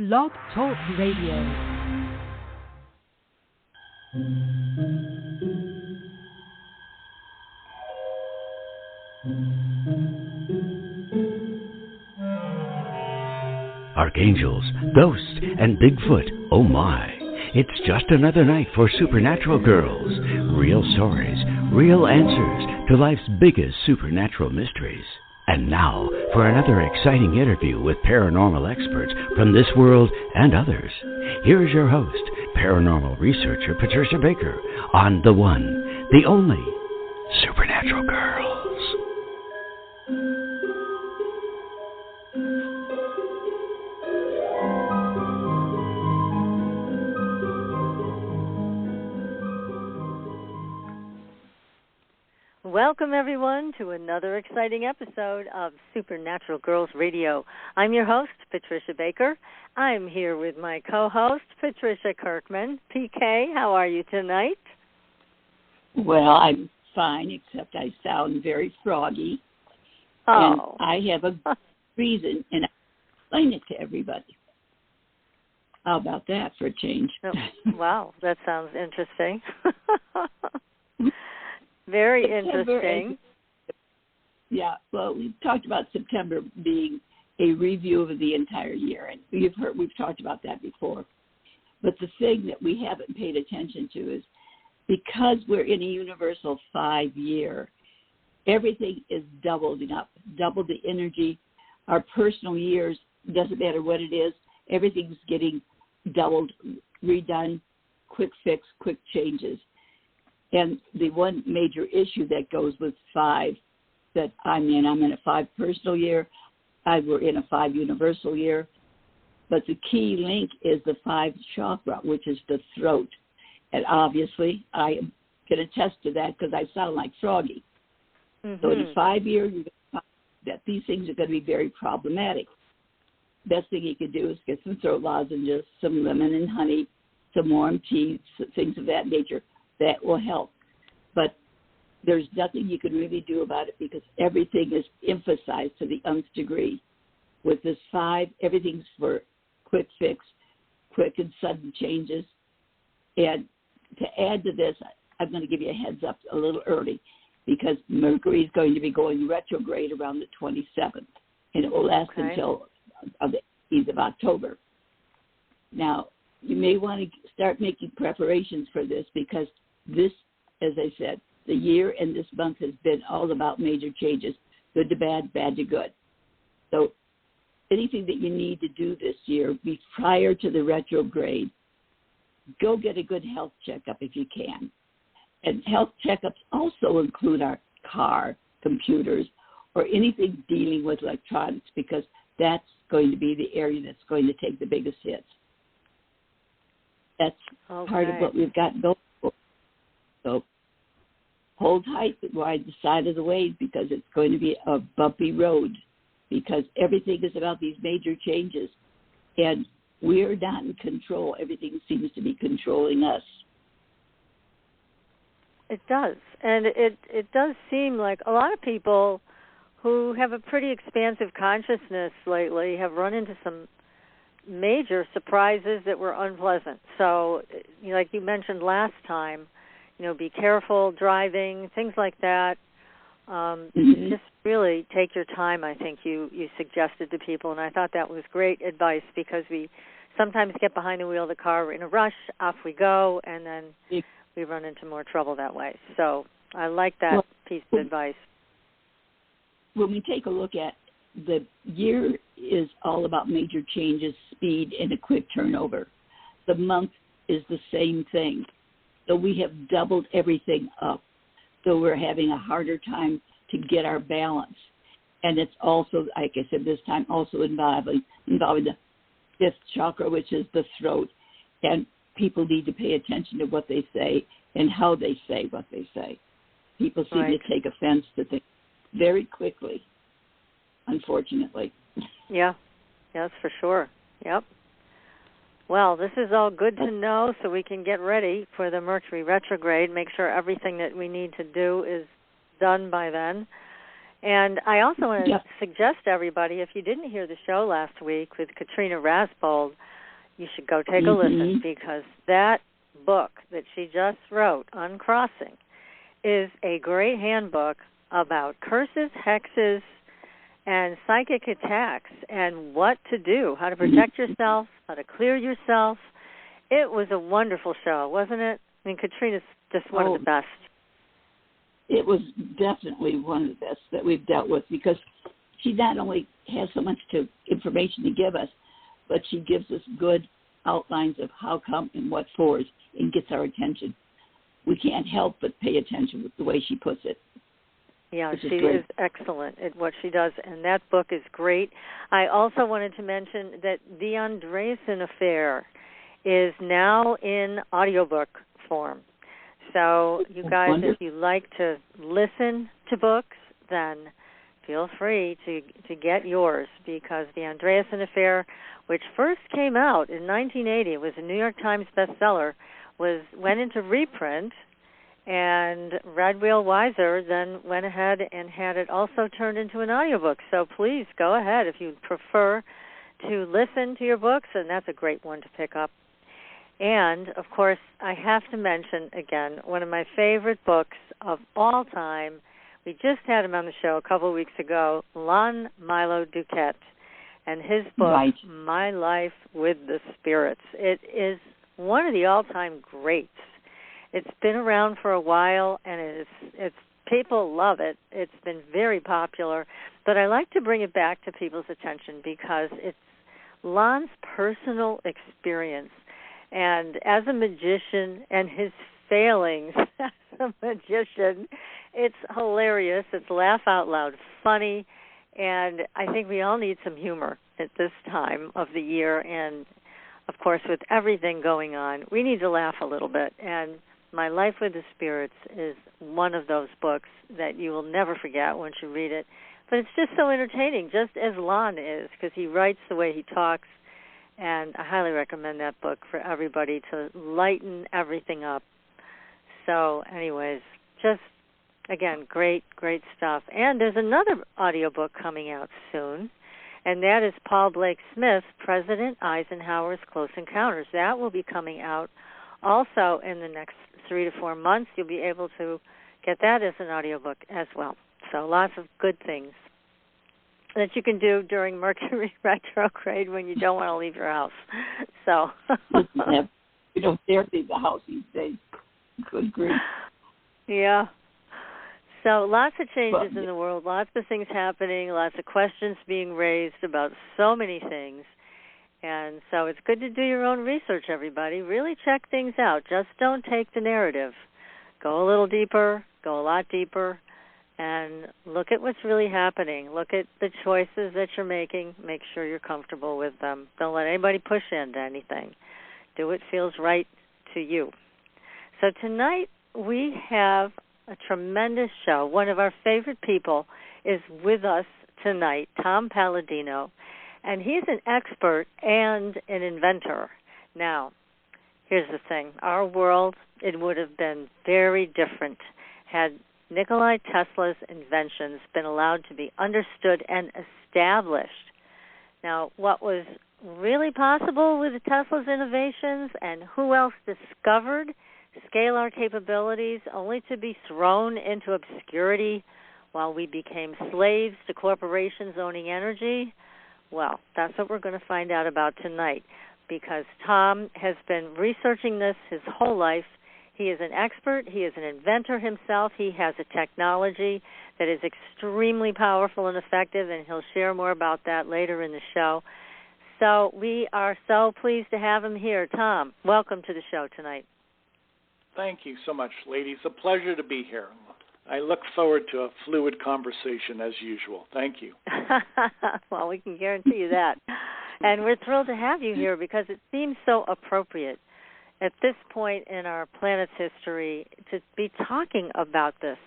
Blog Talk Radio. Archangels, ghosts, and Bigfoot, oh my. It's just another night for Supernatural Girls. Real stories, real answers to life's biggest supernatural mysteries. And now for another exciting interview with paranormal experts from this world and others. Here's your host, paranormal researcher Patricia Baker, on the one, the only, Supernatural Girls. Welcome, everyone, to another exciting episode of Supernatural Girls Radio. I'm your host, Patricia Baker. I'm here with my co-host, Patricia Kirkman. PK, how are you tonight? Well, I'm fine, except I sound very froggy. Oh. And I have a reason, and I'll explain it to everybody. How about that for a change? Oh, wow, that sounds interesting. Very interesting. Yeah, well, we've talked about September being a review of the entire year, and we've talked about that before. But the thing that we haven't paid attention to is because we're in a universal 5-year, everything is doubling up, double the energy. Our personal years, doesn't matter what it is, everything's getting doubled, redone, quick fix, quick changes. And the one major issue that goes with 5 that I'm in a 5 personal year, we're in a 5 universal year. But the key link is the 5 chakra, which is the throat. And obviously, I can attest to that because I sound like Froggy. Mm-hmm. So in a 5 year, you're going to find that these things are going to be very problematic. Best thing you can do is get some throat lozenges, some lemon and honey, some warm tea, things of that nature. That will help. But there's nothing you can really do about it because everything is emphasized to the nth degree. With this 5, everything's for quick fix, quick and sudden changes. And to add to this, I'm going to give you a heads up a little early because Mercury is going to be going retrograde around the 27th, and it will last until the 8th of October. Now, you may want to start making preparations for this because this, as I said, the year and this month has been all about major changes, good to bad, bad to good. So anything that you need to do this year prior to the retrograde, go get a good health checkup if you can. And health checkups also include our car, computers, or anything dealing with electronics because that's going to be the area that's going to take the biggest hits. That's part of what we've got going for. So hold tight, ride the side of the way because it's going to be a bumpy road because everything is about these major changes. And we're not in control. Everything seems to be controlling us. It does. And it does seem like a lot of people who have a pretty expansive consciousness lately have run into some major surprises that were unpleasant. So, like you mentioned last time, be careful driving, things like that. Just really take your time, I think you suggested to people, and I thought that was great advice because we sometimes get behind the wheel of the car, we're in a rush, off we go, and then we run into more trouble that way. So I like that piece of advice. When we take a look at the year is all about major changes, speed, and a quick turnover. The month is the same thing. So we have doubled everything up. So we're having a harder time to get our balance. And it's also, like I said, this time also involving the 5th chakra, which is the throat. And people need to pay attention to what they say and how they say what they say. People seem to take offense to things very quickly, unfortunately. Yeah, that's for sure. Yep. Well, this is all good to know so we can get ready for the Mercury retrograde, make sure everything that we need to do is done by then. And I also want to suggest to everybody, if you didn't hear the show last week with Katrina Rasbold, you should go take a listen, because that book that she just wrote, Uncrossing, is a great handbook about curses, hexes, and psychic attacks and what to do, how to protect yourself, how to clear yourself. It was a wonderful show, wasn't it? I mean, Katrina's just one of the best. It was definitely one of the best that we've dealt with, because she not only has so much information to give us, but she gives us good outlines of how come and what for and gets our attention. We can't help but pay attention with the way she puts it. Yeah, she is excellent at what she does, and that book is great. I also wanted to mention that The Andreessen Affair is now in audiobook form. So you guys, if you like to listen to books, then feel free to get yours, because The Andreessen Affair, which first came out in 1980, it was a New York Times bestseller, went into reprint, and Red Wheel Weiser then went ahead and had it also turned into an audiobook. So please go ahead if you prefer to listen to your books, and that's a great one to pick up. And, of course, I have to mention, again, one of my favorite books of all time. We just had him on the show a couple of weeks ago, Lon Milo Duquette, and his book, My Life with the Spirits. It is one of the all-time greats. It's been around for a while, and it's people love it. It's been very popular. But I like to bring it back to people's attention because it's Lon's personal experience. And as a magician and his failings as a magician, it's hilarious. It's laugh out loud funny. And I think we all need some humor at this time of the year. And, of course, with everything going on, we need to laugh a little bit. And My Life with the Spirits is one of those books that you will never forget once you read it. But it's just so entertaining, just as Lon is, because he writes the way he talks. And I highly recommend that book for everybody to lighten everything up. So anyways, just, again, great, great stuff. And there's another audiobook coming out soon, and that is Paul Blake Smith's President Eisenhower's Close Encounters. That will be coming out also in the next 3 to 4 months. You'll be able to get that as an audiobook as well. So lots of good things that you can do during Mercury retrograde when you don't want to leave your house. So you don't dare leave the house these days. Good grief. Yeah. So lots of changes in the world, lots of things happening, lots of questions being raised about so many things. And so it's good to do your own research, everybody. Really check things out. Just don't take the narrative. Go a little deeper, go a lot deeper, and look at what's really happening. Look at the choices that you're making. Make sure you're comfortable with them. Don't let anybody push into anything. Do what feels right to you. So tonight we have a tremendous show. One of our favorite people is with us tonight, Tom Paladino, and he's an expert and an inventor. Now, here's the thing. Our world, it would have been very different had Nikolai Tesla's inventions been allowed to be understood and established. Now, what was really possible with Tesla's innovations and who else discovered scalar capabilities only to be thrown into obscurity while we became slaves to corporations owning energy? Well, that's what we're going to find out about tonight, because Tom has been researching this his whole life. He is an expert. He is an inventor himself. He has a technology that is extremely powerful and effective, and he'll share more about that later in the show. So we are so pleased to have him here. Tom, welcome to the show tonight. Thank you so much, ladies. A pleasure to be here. I look forward to a fluid conversation as usual. Thank you. Well, we can guarantee you that. And we're thrilled to have you here because it seems so appropriate at this point in our planet's history to be talking about this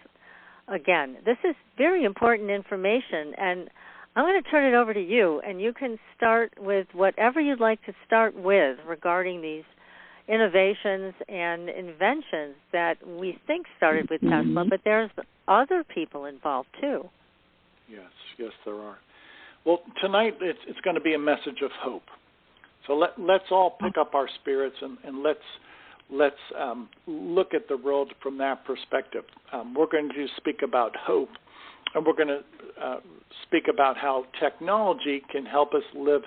again. This is very important information, and I'm going to turn it over to you, and you can start with whatever you'd like to start with regarding these innovations and inventions that we think started with Tesla, but there's other people involved too. Yes, there are. Well, tonight it's going to be a message of hope. So let's all pick up our spirits and let's look at the world from that perspective. We're going to speak about hope, and we're going to speak about how technology can help us live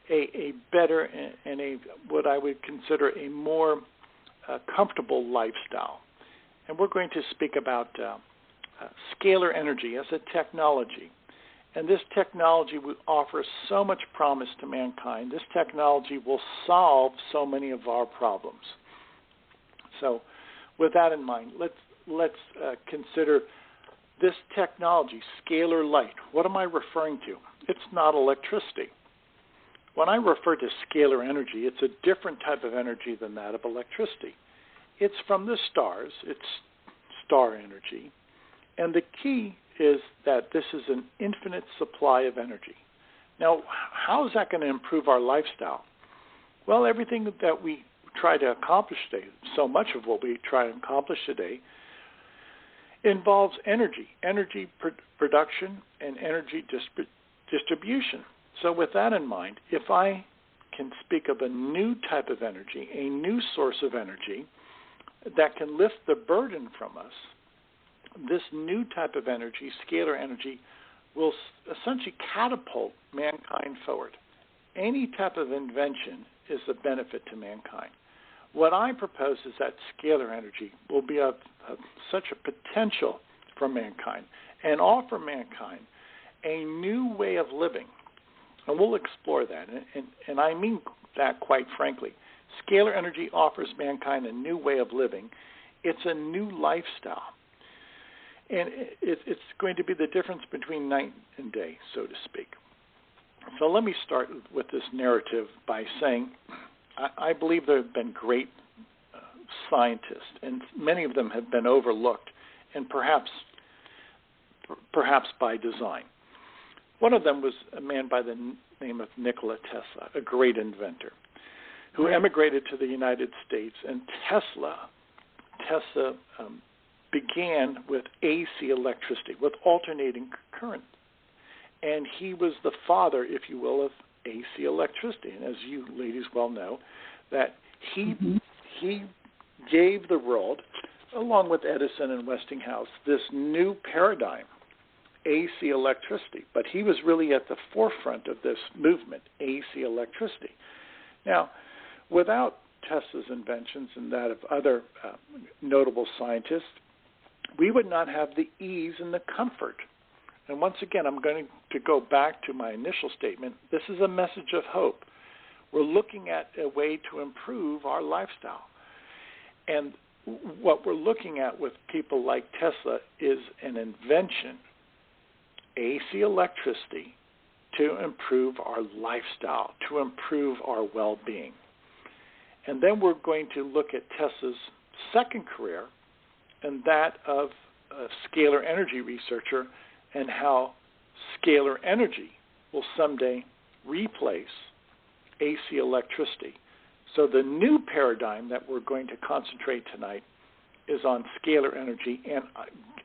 a better and a what I would consider a more comfortable lifestyle. And we're going to speak about scalar energy as a technology. And this technology will offer so much promise to mankind. This technology will solve so many of our problems. So with that in mind, let's consider this technology, scalar light. What am I referring to? It's not electricity. When I refer to scalar energy, it's a different type of energy than that of electricity. It's from the stars. It's star energy. And the key is that this is an infinite supply of energy. Now, how is that going to improve our lifestyle? Well, everything that we try to accomplish today, so much of what we try to accomplish today, involves energy production and energy distribution. So with that in mind, if I can speak of a new type of energy, a new source of energy that can lift the burden from us, this new type of energy, scalar energy, will essentially catapult mankind forward. Any type of invention is a benefit to mankind. What I propose is that scalar energy will be of such a potential for mankind and offer mankind a new way of living. And we'll explore that. And I mean that quite frankly. Scalar energy offers mankind a new way of living. It's a new lifestyle. And it's going to be the difference between night and day, so to speak. So let me start with this narrative by saying I believe there have been great scientists, and many of them have been overlooked, and perhaps by design. One of them was a man by the name of Nikolai Tesla, a great inventor, who emigrated to the United States. And Tesla began with AC electricity, with alternating current. And he was the father, if you will, of AC electricity. And as you ladies well know, that he gave the world, along with Edison and Westinghouse, this new paradigm, AC electricity. But he was really at the forefront of this movement, AC electricity. Now, without Tesla's inventions and that of other notable scientists, we would not have the ease and the comfort. And once again, I'm going to go back to my initial statement. This is a message of hope. We're looking at a way to improve our lifestyle. And what we're looking at with people like Tesla is an invention, AC electricity, to improve our lifestyle, to improve our well-being. And then we're going to look at Tesla's second career, and that of a scalar energy researcher, and how scalar energy will someday replace AC electricity. So the new paradigm that we're going to concentrate tonight is on scalar energy, and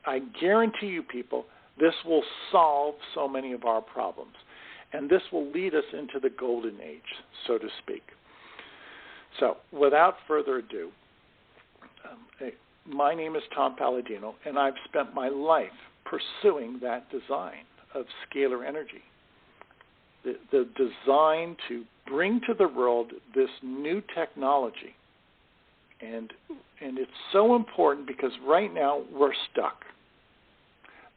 I guarantee you people, this will solve so many of our problems, and this will lead us into the golden age, so to speak. So without further ado, my name is Tom Paladino, and I've spent my life pursuing that design of scalar energy, the design to bring to the world this new technology. And it's so important because right now we're stuck.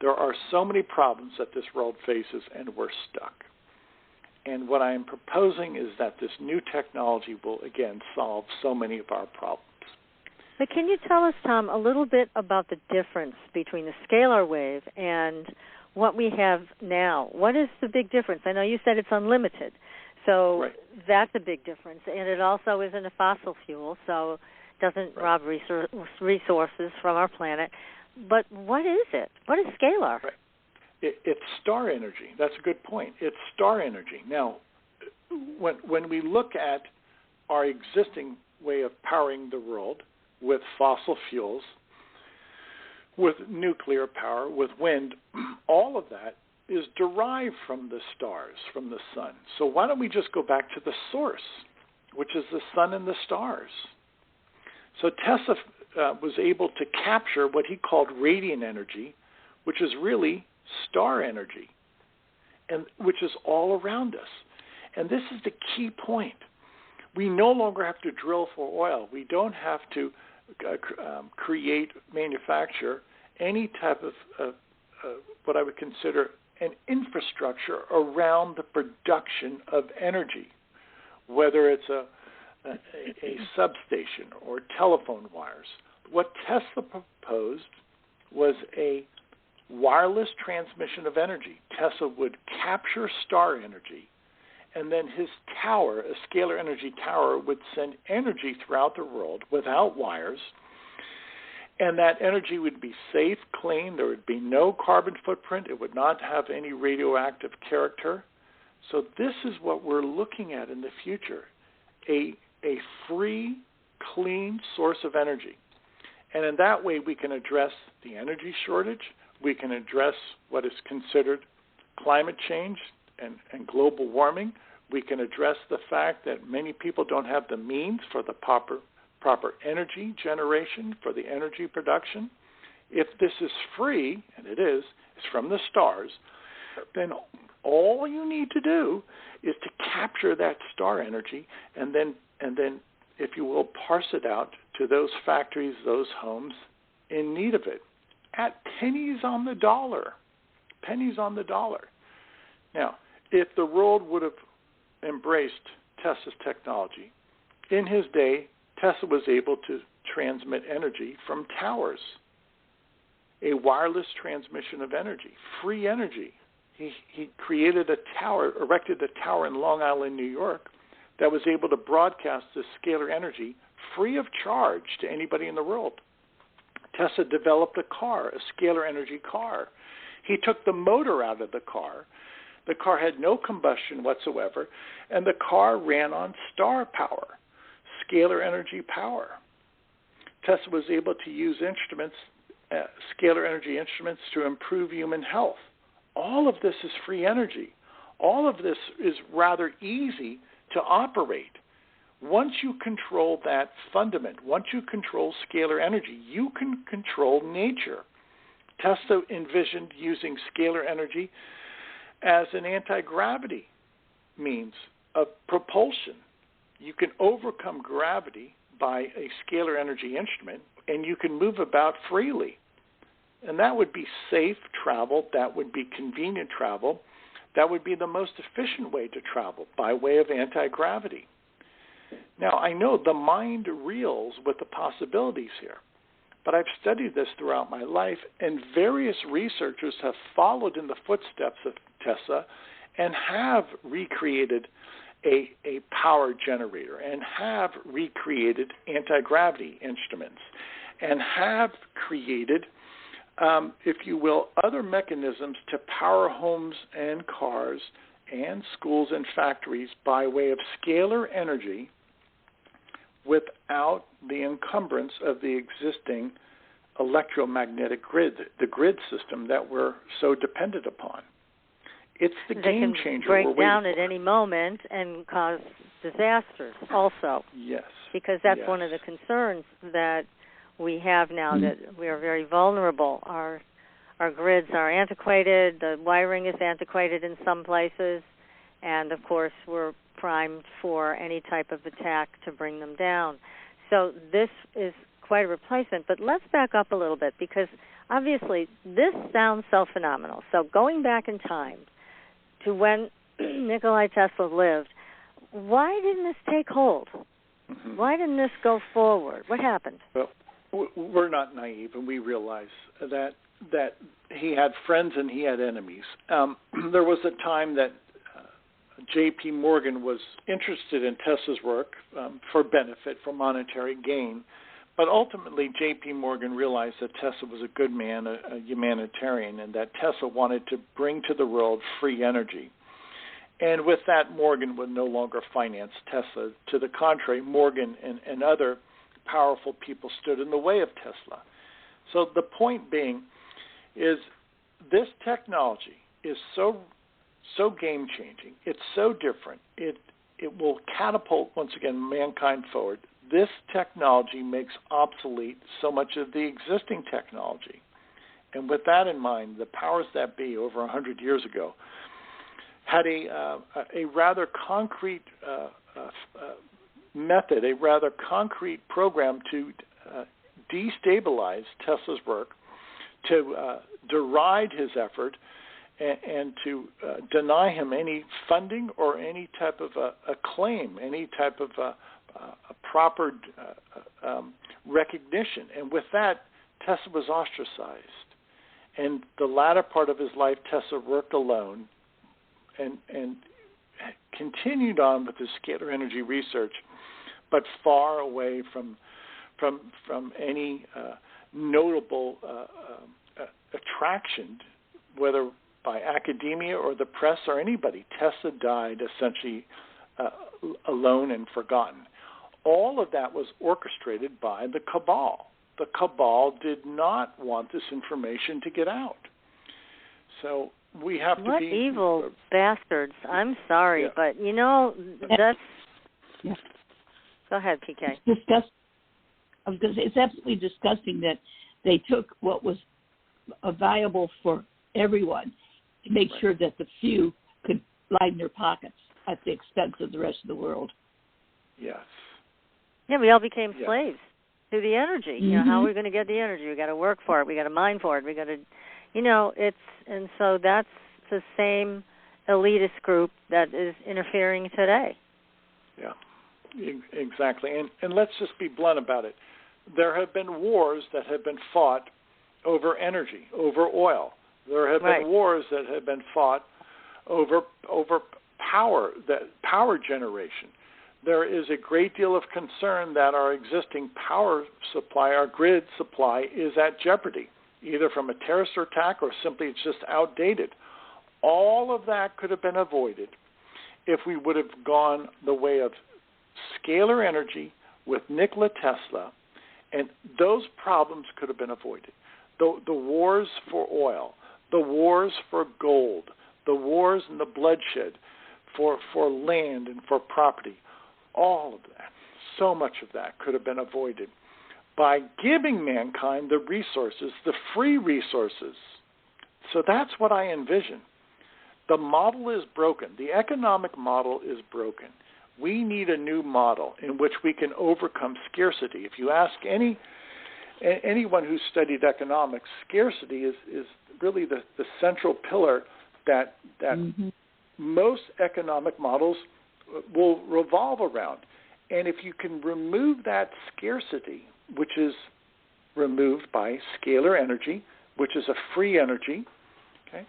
There are so many problems that this world faces, and we're stuck. And what I am proposing is that this new technology will, again, solve so many of our problems. But can you tell us, Tom, a little bit about the difference between the scalar wave and what we have now? What is the big difference? I know you said it's unlimited, so that's a big difference. And it also isn't a fossil fuel, so it doesn't rob resources from our planet. But what is it? What is scalar? Right. It's star energy. That's a good point. It's star energy. Now, when we look at our existing way of powering the world with fossil fuels, with nuclear power, with wind, all of that is derived from the stars, from the sun. So why don't we just go back to the source? which is the sun and the stars. So Tesla was able to capture what he called radiant energy, which is really star energy, and which is all around us. And this is the key point. We no longer have to drill for oil. We don't have to manufacture any type of what I would consider an infrastructure around the production of energy, whether it's a substation or telephone wires. What Tesla proposed was a wireless transmission of energy. Tesla would capture star energy, and then his tower, a scalar energy tower, would send energy throughout the world without wires, and that energy would be safe, clean. There would be no carbon footprint. It would not have any radioactive character. So this is what we're looking at in the future, a free, clean source of energy. And in that way, we can address the energy shortage. We can address what is considered climate change and global warming. We can address the fact that many people don't have the means for the proper energy generation, for the energy production. If this is free, and it is, it's from the stars, then all you need to do is to capture that star energy and then, if you will, parse it out to those factories, those homes in need of it at pennies on the dollar. Pennies on the dollar. Now, if the world would have embraced Tesla's technology, in his day, Tesla was able to transmit energy from towers, a wireless transmission of energy, free energy. He created a tower, erected a tower in Long Island, New York, that was able to broadcast this scalar energy free of charge to anybody in the world. Tesla developed a car, a scalar energy car. He took the motor out of the car. The car had no combustion whatsoever, and the car ran on star power, scalar energy power. Tesla was able to use instruments, scalar energy instruments, to improve human health. All of this is free energy. All of this is rather easy to operate. Once you control that fundament, once you control scalar energy, you can control nature. Tesla envisioned using scalar energy as an anti-gravity means of propulsion. You can overcome gravity by a scalar energy instrument, and you can move about freely. And that would be safe travel. That would be convenient travel. That would be the most efficient way to travel, by way of anti-gravity. Now, I know the mind reels with the possibilities here, but I've studied this throughout my life, and various researchers have followed in the footsteps of Tesla and have recreated a power generator and have recreated anti-gravity instruments and have created, if you will, other mechanisms to power homes and cars and schools and factories by way of scalar energy without the encumbrance of the existing electromagnetic grid, the grid system that we're so dependent upon. It's the game changer. They can break down at any moment and cause disasters also. Yes. Because that's one of the concerns that we have now, that we are very vulnerable. Our grids are antiquated, the wiring is antiquated in some places, and of course we're primed for any type of attack to bring them down. So this is quite a replacement. But let's back up a little bit, because obviously this sounds so phenomenal. So going back in time to when Nikolai Tesla lived, why didn't this take hold? Mm-hmm. Why didn't this go forward? What happened? Well, we're not naive, and we realize that he had friends and he had enemies. There was a time that J.P. Morgan was interested in Tesla's work for benefit, for monetary gain, but ultimately J.P. Morgan realized that Tesla was a good man, a humanitarian, and that Tesla wanted to bring to the world free energy. And with that, Morgan would no longer finance Tesla. To the contrary, Morgan and other powerful people stood in the way of Tesla. So the point being is this technology is so game-changing. It's so different. It it will catapult, once again, mankind forward. This technology makes obsolete so much of the existing technology. And with that in mind, the powers that be over 100 years ago had a rather concrete method, a rather concrete program to destabilize Tesla's work, to deride his effort, and to deny him any funding or any type of acclaim, any type of a proper recognition. And with that, Tesla was ostracized. And the latter part of his life, Tesla worked alone and continued on with his scalar energy research, but far away from any notable attraction, whether by academia or the press or anybody. Tesla died essentially alone and forgotten. All of that was orchestrated by the cabal. The cabal did not want this information to get out. So we have to be... What evil bastards. I'm sorry, but, that's... Yeah. Go ahead, PK. I was going to say, it's absolutely disgusting that they took what was viable for everyone to make sure that the few could line their pockets at the expense of the rest of the world. Yes. Yeah, we all became slaves to the energy. Mm-hmm. How are we going to get the energy? We got to work for it. We got to mine for it. We got to, and so that's the same elitist group that is interfering today. Yeah, exactly. And let's just be blunt about it. There have been wars that have been fought over energy, over oil. There have been wars that have been fought over power generation. There is a great deal of concern that our existing power supply, our grid supply, is at jeopardy, either from a terrorist attack or simply it's just outdated. All of that could have been avoided if we would have gone the way of scalar energy with Nikolai Tesla, and those problems could have been avoided. The wars for oil, the wars for gold, the wars and the bloodshed for land and for property, all of that, so much of that could have been avoided by giving mankind the resources, the free resources. So that's what I envision. The model is broken. The economic model is broken. We need a new model in which we can overcome scarcity. If you ask anyone who's studied economics, scarcity is really the central pillar that most economic models will revolve around. And if you can remove that scarcity, which is removed by scalar energy, which is a free energy, okay,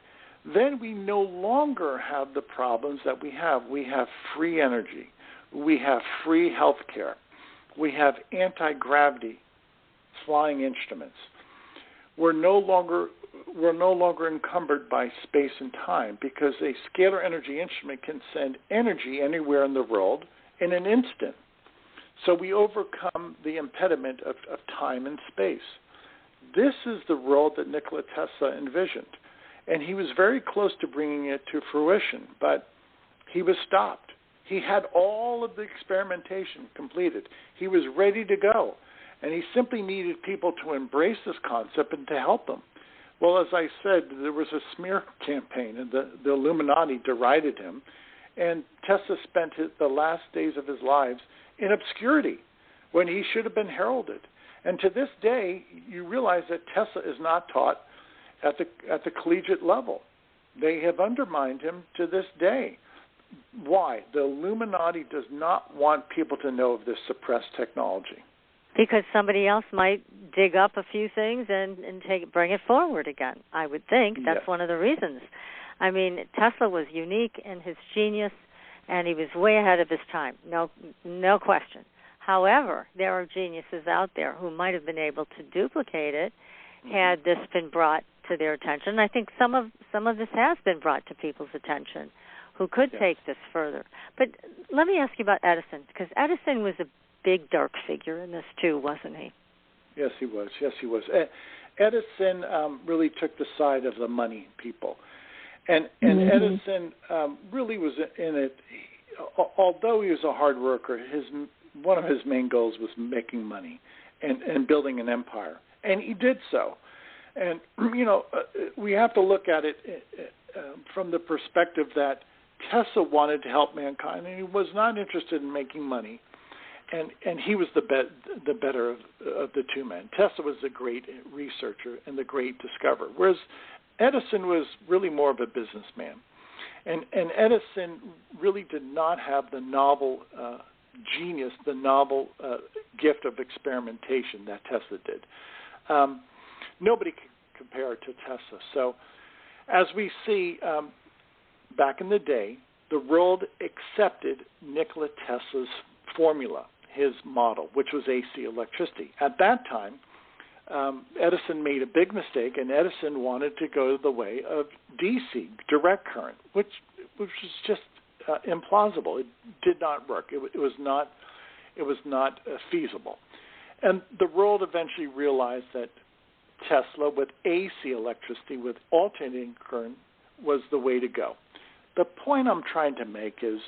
then we no longer have the problems that we have. We have free energy. We have free health care. We have anti-gravity flying instruments. We're no longer encumbered by space and time because a scalar energy instrument can send energy anywhere in the world in an instant. So we overcome the impediment of time and space. This is the world that Nikola Tesla envisioned. And he was very close to bringing it to fruition, but he was stopped. He had all of the experimentation completed. He was ready to go. And he simply needed people to embrace this concept and to help him. Well, as I said, there was a smear campaign, and the Illuminati derided him. And Tesla spent the last days of his lives in obscurity when he should have been heralded. And to this day, you realize that Tesla is not taught at the collegiate level. They have undermined him to this day. Why? The Illuminati does not want people to know of this suppressed technology. Because somebody else might dig up a few things and bring it forward again, I would think. That's one of the reasons. I mean, Tesla was unique in his genius, and he was way ahead of his time, no question. However, there are geniuses out there who might have been able to duplicate it had this been brought to their attention. I think some of this has been brought to people's attention who could take this further. But let me ask you about Edison, because Edison was a big dark figure in this too, wasn't he? Yes, he was. Edison really took the side of the money people. And Edison really was in it. although he was a hard worker, one of his main goals was making money and building an empire, and he did so. And we have to look at it from the perspective that Tesla wanted to help mankind, and he was not interested in making money. And he was the better of the two men. Tesla was the great researcher and the great discoverer, whereas Edison was really more of a businessman. And Edison really did not have the novel genius, the novel gift of experimentation that Tesla did. Nobody can compare it to Tesla. So as we see back in the day, the world accepted Nikola Tesla's formula, his model, which was AC electricity. At that time, Edison made a big mistake, and Edison wanted to go the way of DC, direct current, which was just implausible. It did not work. It was not feasible. And the world eventually realized that Tesla, with AC electricity, with alternating current, was the way to go. The point I'm trying to make is,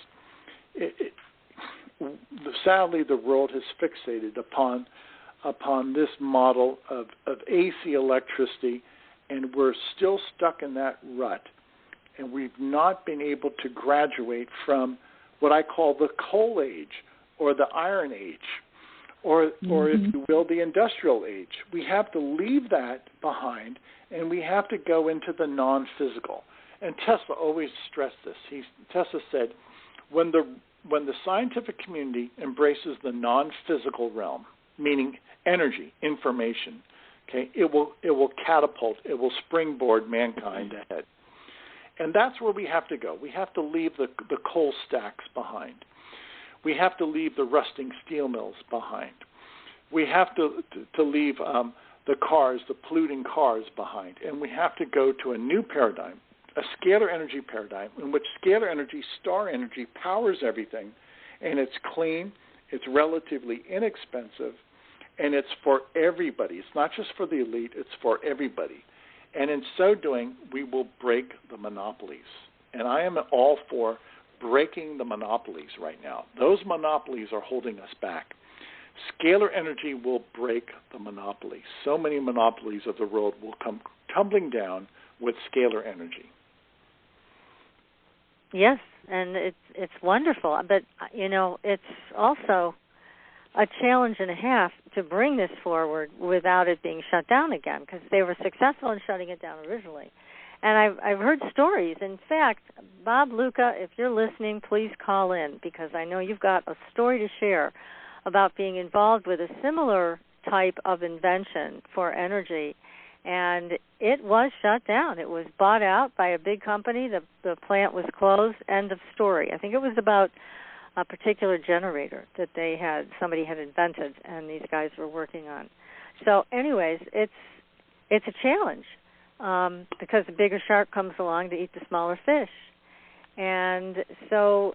sadly, the world has fixated upon this model of AC electricity, and we're still stuck in that rut. And we've not been able to graduate from what I call the coal age or the iron age, or if you will, the industrial age. We have to leave that behind, and we have to go into the non-physical. And Tesla always stressed this. Tesla said, when the scientific community embraces the non-physical realm, meaning energy, information, okay, it will catapult, it will springboard mankind ahead. And that's where we have to go. We have to leave the coal stacks behind. We have to leave the rusting steel mills behind. We have to leave the cars, the polluting cars behind. And we have to go to a new paradigm, a scalar energy paradigm, in which scalar energy, star energy, powers everything. And it's clean, it's relatively inexpensive, and it's for everybody. It's not just for the elite, it's for everybody. And in so doing, we will break the monopolies. And I am all for breaking the monopolies right now. Those monopolies are holding us back. Scalar energy will break the monopolies. So many monopolies of the world will come tumbling down with scalar energy. Yes, and it's wonderful. But, it's also a challenge and a half to bring this forward without it being shut down again, because they were successful in shutting it down originally. And I've heard stories. In fact, Bob Luca, if you're listening, please call in, because I know you've got a story to share about being involved with a similar type of invention for energy. And it was shut down. It was bought out by a big company. The plant was closed. End of story. I think it was about a particular generator that somebody had invented, and these guys were working on. So, anyways, it's a challenge because the bigger shark comes along to eat the smaller fish, and so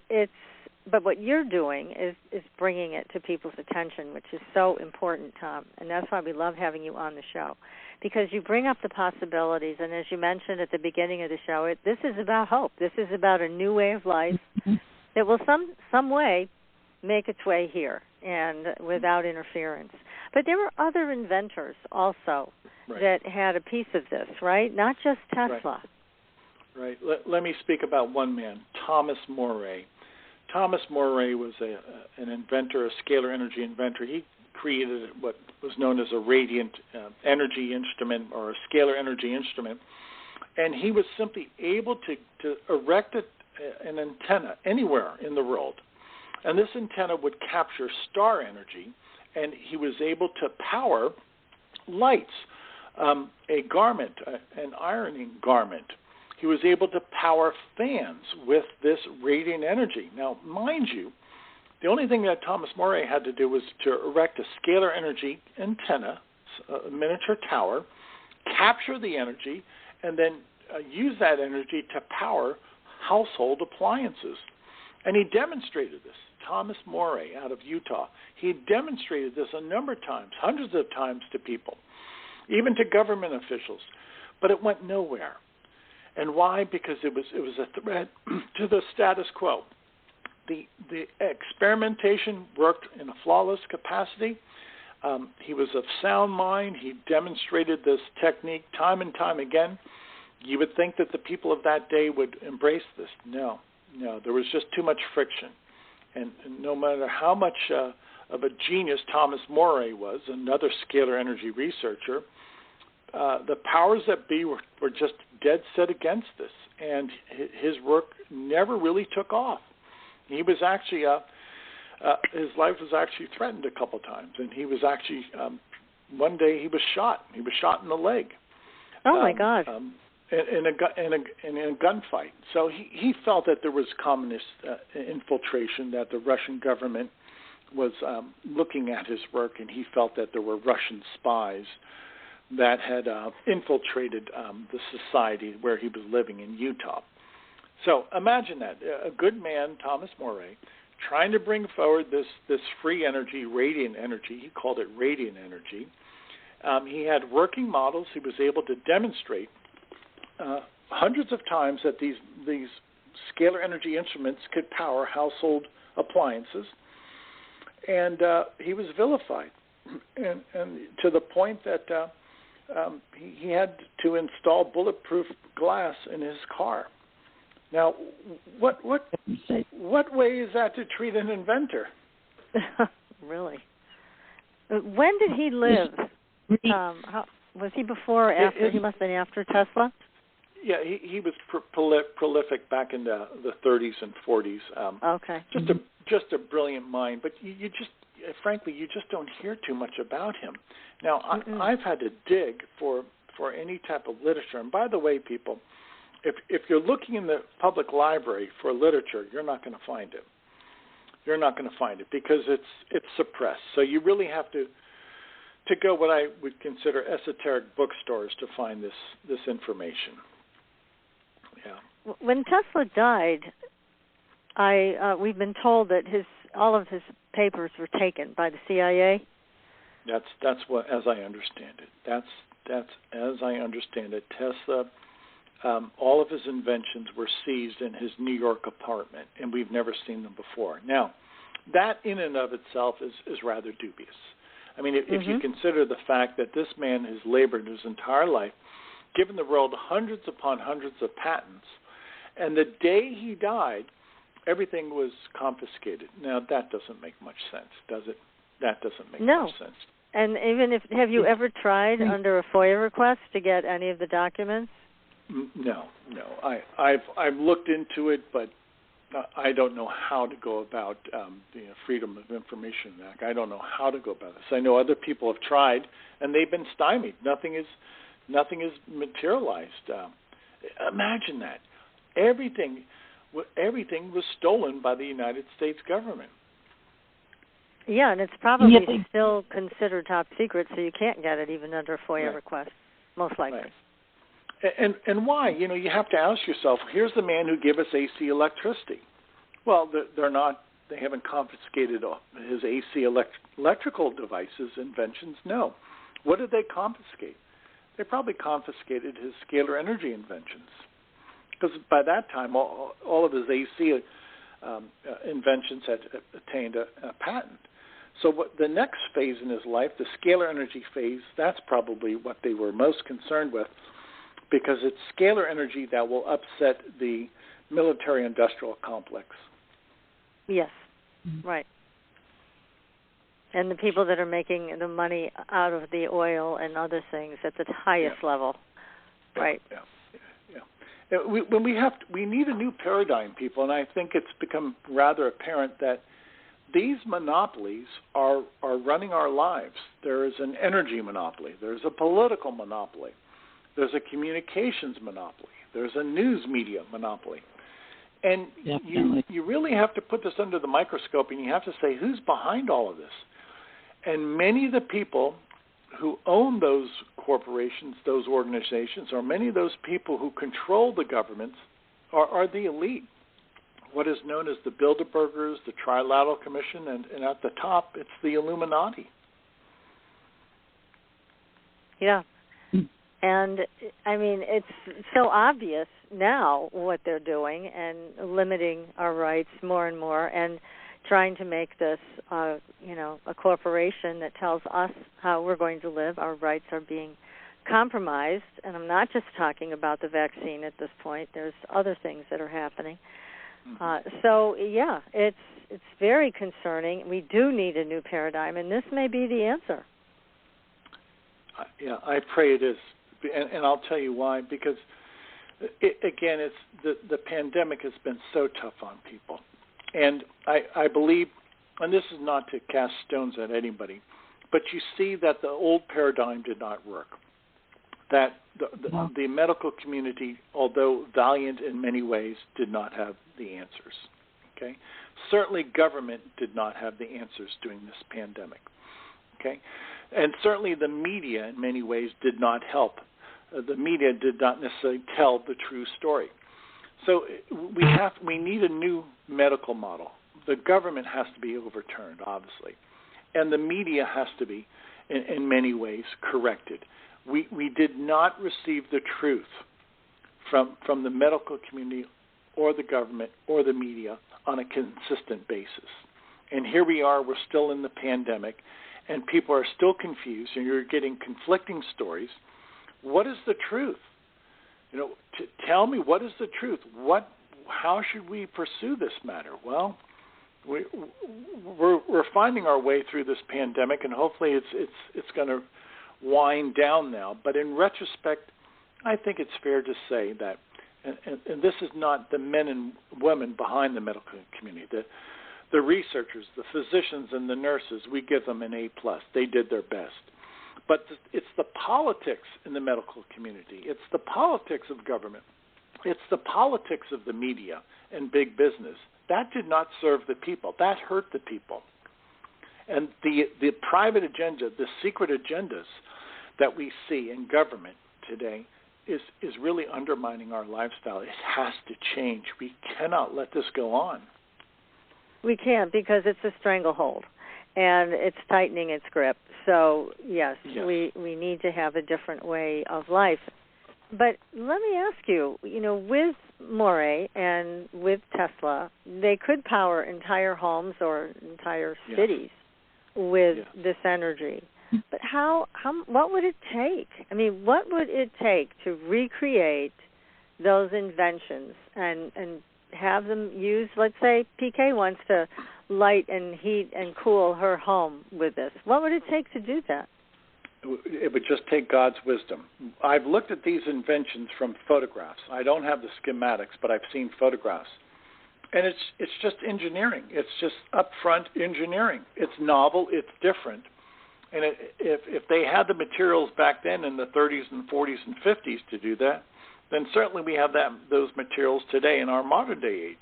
But what you're doing is bringing it to people's attention, which is so important, Tom, and that's why we love having you on the show, because you bring up the possibilities, and as you mentioned at the beginning of the show, this is about hope. This is about a new way of life that will some way make its way here and without interference. But there were other inventors also that had a piece of this, right? Not just Tesla. Right. Let me speak about one man, Thomas More. Thomas More was an inventor, a scalar energy inventor. He created what was known as a radiant energy instrument, or a scalar energy instrument, and he was simply able to erect an antenna anywhere in the world, and this antenna would capture star energy, and he was able to power lights, a garment, an ironing garment. He was able to power fans with this radiant energy. Now, mind you, the only thing that Thomas More had to do was to erect a scalar energy antenna, a miniature tower, capture the energy, and then use that energy to power household appliances. And he demonstrated this. Thomas More out of Utah. He demonstrated this a number of times, hundreds of times to people, even to government officials. But it went nowhere. And why? Because it was a threat to the status quo. the experimentation worked in a flawless capacity. He was of sound mind. He demonstrated this technique time and time again. You would think that the people of that day would embrace this. No. There was just too much friction. And no matter how much of a genius Thomas More was, another scalar energy researcher, the powers that be were just dead set against this. And his work never really took off. He was actually, his life was actually threatened a couple times. And he was actually, one day he was shot. He was shot in the leg. Oh, my God. In a gunfight. So he felt that there was communist infiltration, that the Russian government was looking at his work, and he felt that there were Russian spies that had infiltrated the society where he was living in Utah. So imagine that. A good man, Thomas More, trying to bring forward this free energy, radiant energy. He called it radiant energy. He had working models. He was able to demonstrate hundreds of times that these scalar energy instruments could power household appliances, and he was vilified, and to the point that he had to install bulletproof glass in his car. Now, what way is that to treat an inventor? Really? When did he live? Was he before or after? He must have been after Tesla. Yeah, he was prolific back in the 30s and 40s. Okay. Just a brilliant mind, but you just, frankly, you just don't hear too much about him. Now, I've had to dig for any type of literature. And by the way, people, if you're looking in the public library for literature, you're not going to find it. You're not going to find it because it's suppressed. So you really have to go what I would consider esoteric bookstores to find this information. Yeah. When Tesla died, we've been told that all of his papers were taken by the CIA. That's what, as I understand it. That's as I understand it. Tesla, all of his inventions were seized in his New York apartment, and we've never seen them before. Now, that in and of itself is rather dubious. I mean, if you consider the fact that this man has labored his entire life, given the world hundreds upon hundreds of patents, and the day he died, everything was confiscated. Now, that doesn't make much sense, does it? That doesn't make much sense. And even have you ever tried under a FOIA request to get any of the documents? No. I've looked into it, but I don't know how to go about the Freedom of Information Act. I don't know how to go about this. I know other people have tried, and they've been stymied. Nothing is materialized. Imagine that. Everything was stolen by the United States government. Yeah, and it's probably still considered top secret, so you can't get it even under a FOIA request, most likely. Right. And why? You know, you have to ask yourself, here's the man who gave us AC electricity. Well, they haven't confiscated his AC electrical devices, inventions. No. What did they confiscate? They probably confiscated his scalar energy inventions. Because by that time, all of his AC inventions had attained a patent. So the next phase in his life, the scalar energy phase, that's probably what they were most concerned with, because it's scalar energy that will upset the military-industrial complex. Yes, right. And the people that are making the money out of the oil and other things at the highest level, right? Yeah. We need a new paradigm, people, and I think it's become rather apparent that these monopolies are running our lives. There is an energy monopoly. There's a political monopoly. There's a communications monopoly. There's a news media monopoly. And you really have to put this under the microscope, and you have to say, who's behind all of this? And many of the people who own those corporations, those organizations, or many of those people who control the governments are the elite. What is known as the Bilderbergers, the Trilateral Commission, and at the top, it's the Illuminati. Yeah. And, I mean, it's so obvious now what they're doing and limiting our rights more and more and trying to make this, a corporation that tells us how we're going to live. Our rights are being compromised. And I'm not just talking about the vaccine at this point. There's other things that are happening. It's very concerning. We do need a new paradigm, and this may be the answer. I pray it is. And I'll tell you why, because, it's the pandemic has been so tough on people. And I believe, and this is not to cast stones at anybody, but you see that the old paradigm did not work, that the medical community, although valiant in many ways, did not have the answers. Okay? Certainly government did not have the answers during this pandemic. Okay? And certainly the media in many ways did not help. The media did not necessarily tell the true story. So we need a new medical model. The government has to be overturned, obviously, and the media has to be, in many ways, corrected. We did not receive the truth from the medical community or the government or the media on a consistent basis. And here we are, we're still in the pandemic, and people are still confused, and you're getting conflicting stories. What is the truth? Tell me, what is the truth? How should we pursue this matter? Well, we're finding our way through this pandemic, and hopefully it's going to wind down now. But in retrospect, I think it's fair to say that, and this is not the men and women behind the medical community, the researchers, the physicians, and the nurses. We give them an A+. They did their best. But it's the politics in the medical community. It's the politics of government. It's the politics of the media and big business. That did not serve the people. That hurt the people. And the private agenda, the secret agendas that we see in government today is really undermining our lifestyle. It has to change. We cannot let this go on. We can't, because it's a stranglehold, and it's tightening its grip. So, yes. We need to have a different way of life. But let me ask you, with More and with Tesla, they could power entire homes or entire cities with this energy. But what would it take? I mean, what would it take to recreate those inventions and have them use, let's say PK wants to light and heat and cool her home with this. What would it take to do that? It would just take God's wisdom. I've looked at these inventions from photographs. I don't have the schematics, but I've seen photographs. And it's just engineering. It's just upfront engineering. It's novel. It's different. And if they had the materials back then in the 30s and 40s and 50s to do that, then certainly we have those materials today in our modern day age.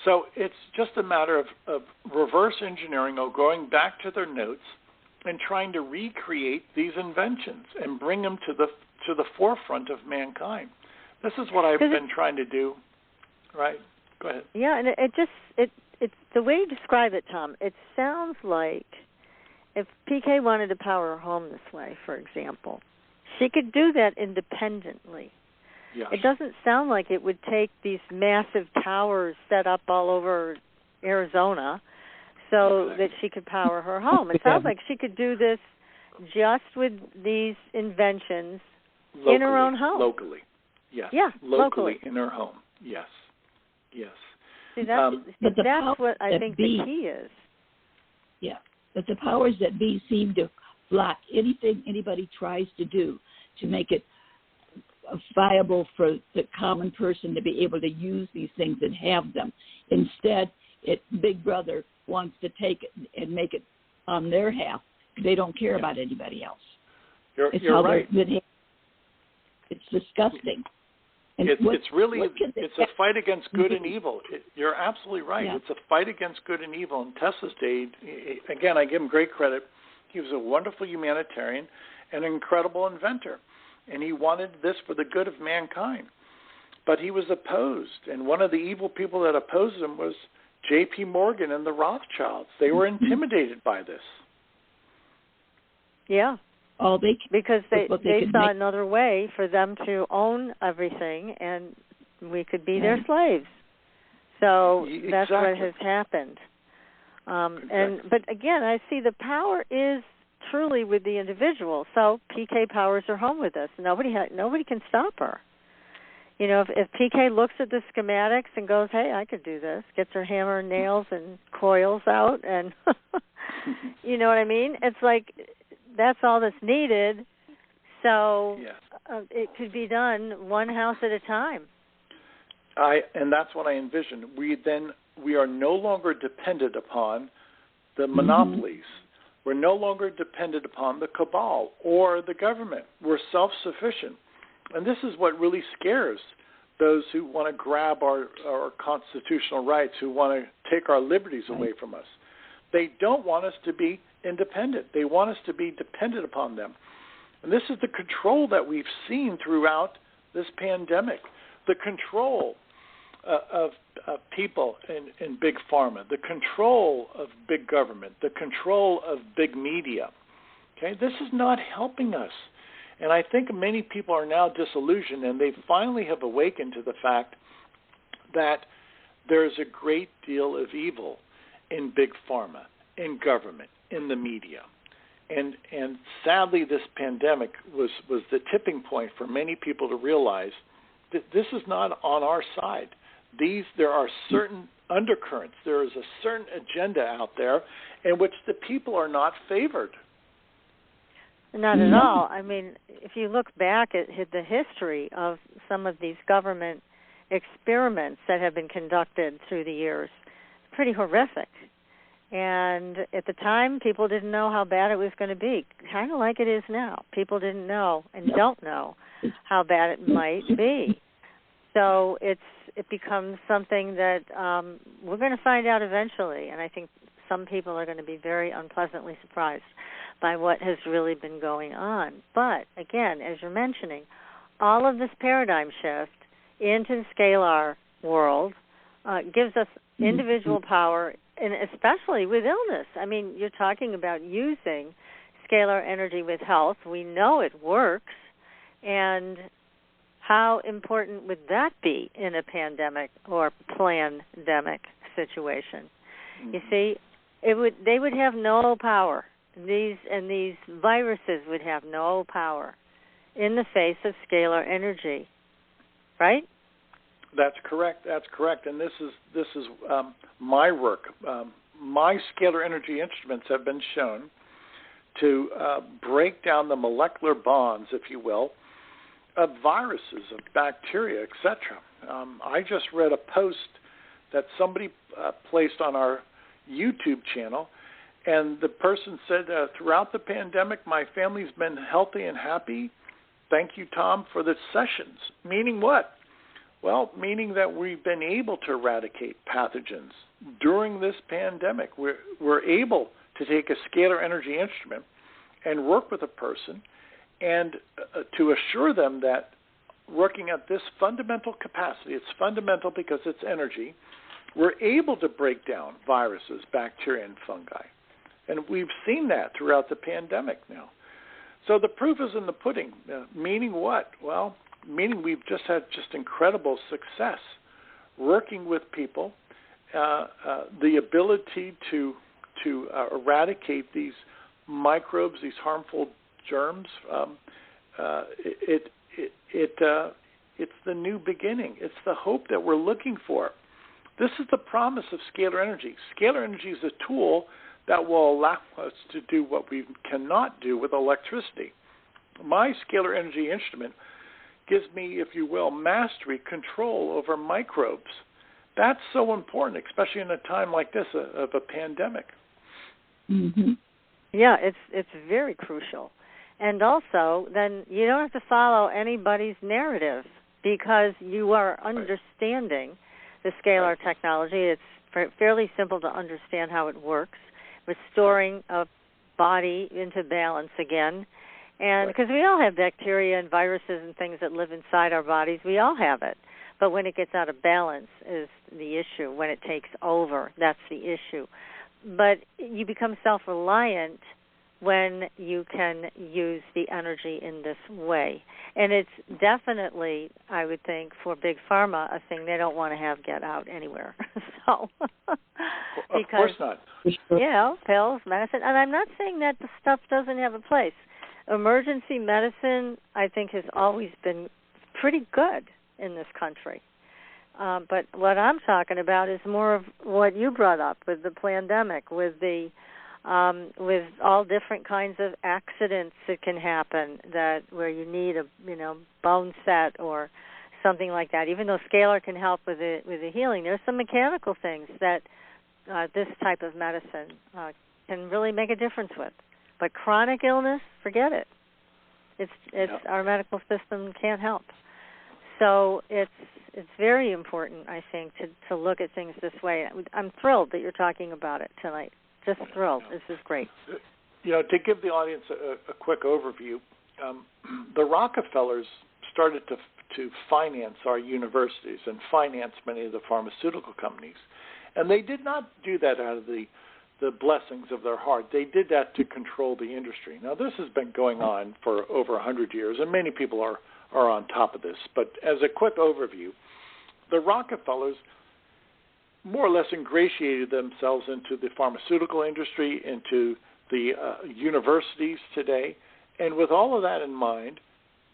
So it's just a matter of reverse engineering or going back to their notes and trying to recreate these inventions and bring them to the forefront of mankind. This is what I've been trying to do. Right? Go ahead. Yeah, and it's the way you describe it, Tom. It sounds like if PK wanted to power her home this way, for example, she could do that independently. Yes. It doesn't sound like it would take these massive towers set up all over Arizona so that she could power her home. It sounds like she could do this just with these inventions in her own home. Locally, yes. Yeah, locally in her home, yes. Yes. See, that's what I think the key is. Yeah, but the powers that be seem to block anything anybody tries to do to make it viable for the common person to be able to use these things and have them. Instead, Big Brother wants to take it and make it on their half. They don't care about anybody else. You're right. It's disgusting. And it's a fight against good and evil. You're absolutely right. Yeah. It's a fight against good and evil. In Tesla's day, again, I give him great credit. He was a wonderful humanitarian and an incredible inventor. And he wanted this for the good of mankind. But he was opposed. And one of the evil people that opposed him was J.P. Morgan and the Rothschilds. They were intimidated by this. Yeah. because they saw another way for them to own everything, and we could be their slaves. So that's what has happened. But again, I see the power is truly with the individual. So PK powers are home with us. Nobody can stop her. You know, if PK looks at the schematics and goes, "Hey, I could do this," gets her hammer and nails and coils out, and you know what I mean? It's like that's all that's needed. So it could be done one house at a time. And that's what I envision. We are no longer dependent upon the monopolies. We're no longer dependent upon the cabal or the government. We're self-sufficient. And this is what really scares those who want to grab our constitutional rights, who want to take our liberties away from us. They don't want us to be independent. They want us to be dependent upon them. And this is the control that we've seen throughout this pandemic, the control of people in big pharma, the control of big government, the control of big media. Okay, this is not helping us. And I think many people are now disillusioned, and they finally have awakened to the fact that there's a great deal of evil in big pharma, in government, in the media. And sadly, this pandemic was the tipping point for many people to realize that this is not on our side. There are certain undercurrents. There is a certain agenda out there in which the people are not favored. Not at all. I mean, if you look back at the history of some of these government experiments that have been conducted through the years, it's pretty horrific. And at the time, people didn't know how bad it was going to be, kind of like it is now. People didn't know and don't know how bad it might be. So it becomes something that we're going to find out eventually, and I think some people are going to be very unpleasantly surprised by what has really been going on. But, again, as you're mentioning, all of this paradigm shift into the scalar world gives us individual power, and especially with illness. I mean, you're talking about using scalar energy with health. We know it works, and how important would that be in a pandemic or plandemic situation? You see, they would have no power. These viruses would have no power in the face of scalar energy, right? That's correct. And this is my work. My scalar energy instruments have been shown to break down the molecular bonds, if you will, of viruses, of bacteria, etc. I just read a post that somebody placed on our YouTube channel, and the person said, throughout the pandemic, my family's been healthy and happy. Thank you, Tom, for the sessions. Meaning what? Well, meaning that we've been able to eradicate pathogens during this pandemic. We're able to take a scalar energy instrument and work with a person and to assure them that working at this fundamental capacity, it's fundamental because it's energy, we're able to break down viruses, bacteria, and fungi. And we've seen that throughout the pandemic now. So the proof is in the pudding. Meaning what? Well, meaning we've just had incredible success working with people, the ability to eradicate these microbes, these harmful germs. It's the new beginning. It's the hope that we're looking for. This is the promise of scalar energy. Scalar energy is a tool that will allow us to do what we cannot do with electricity. My scalar energy instrument gives me, if you will, mastery, control over microbes. That's so important, especially in a time like this of a pandemic. Mm-hmm. Yeah, it's very crucial. And also, then you don't have to follow anybody's narrative because you are understanding the scalar technology. It's fairly simple to understand how it works, restoring a body into balance again. And because we all have bacteria and viruses and things that live inside our bodies, we all have it. But when it gets out of balance is the issue. When it takes over, that's the issue. But you become self-reliant when you can use the energy in this way. And it's definitely, I would think, for Big Pharma, a thing they don't want to have get out anywhere. So, of course not. Pills, medicine. And I'm not saying that the stuff doesn't have a place. Emergency medicine, I think, has always been pretty good in this country. But what I'm talking about is more of what you brought up with the pandemic, with all different kinds of accidents that can happen, that where you need a bone set or something like that. Even though scalar can help with the healing, there's some mechanical things that this type of medicine can really make a difference with. But chronic illness, forget it. It's our medical system can't help. So it's very important, I think, to look at things this way. I'm thrilled that you're talking about it tonight. Just thrilled. This is great. To give the audience a quick overview, the Rockefellers started to finance our universities and finance many of the pharmaceutical companies. And they did not do that out of the blessings of their heart. They did that to control the industry. Now, this has been going on for over 100 years, and many people are on top of this. But as a quick overview, the Rockefellers more or less ingratiated themselves into the pharmaceutical industry, into the universities today. And with all of that in mind,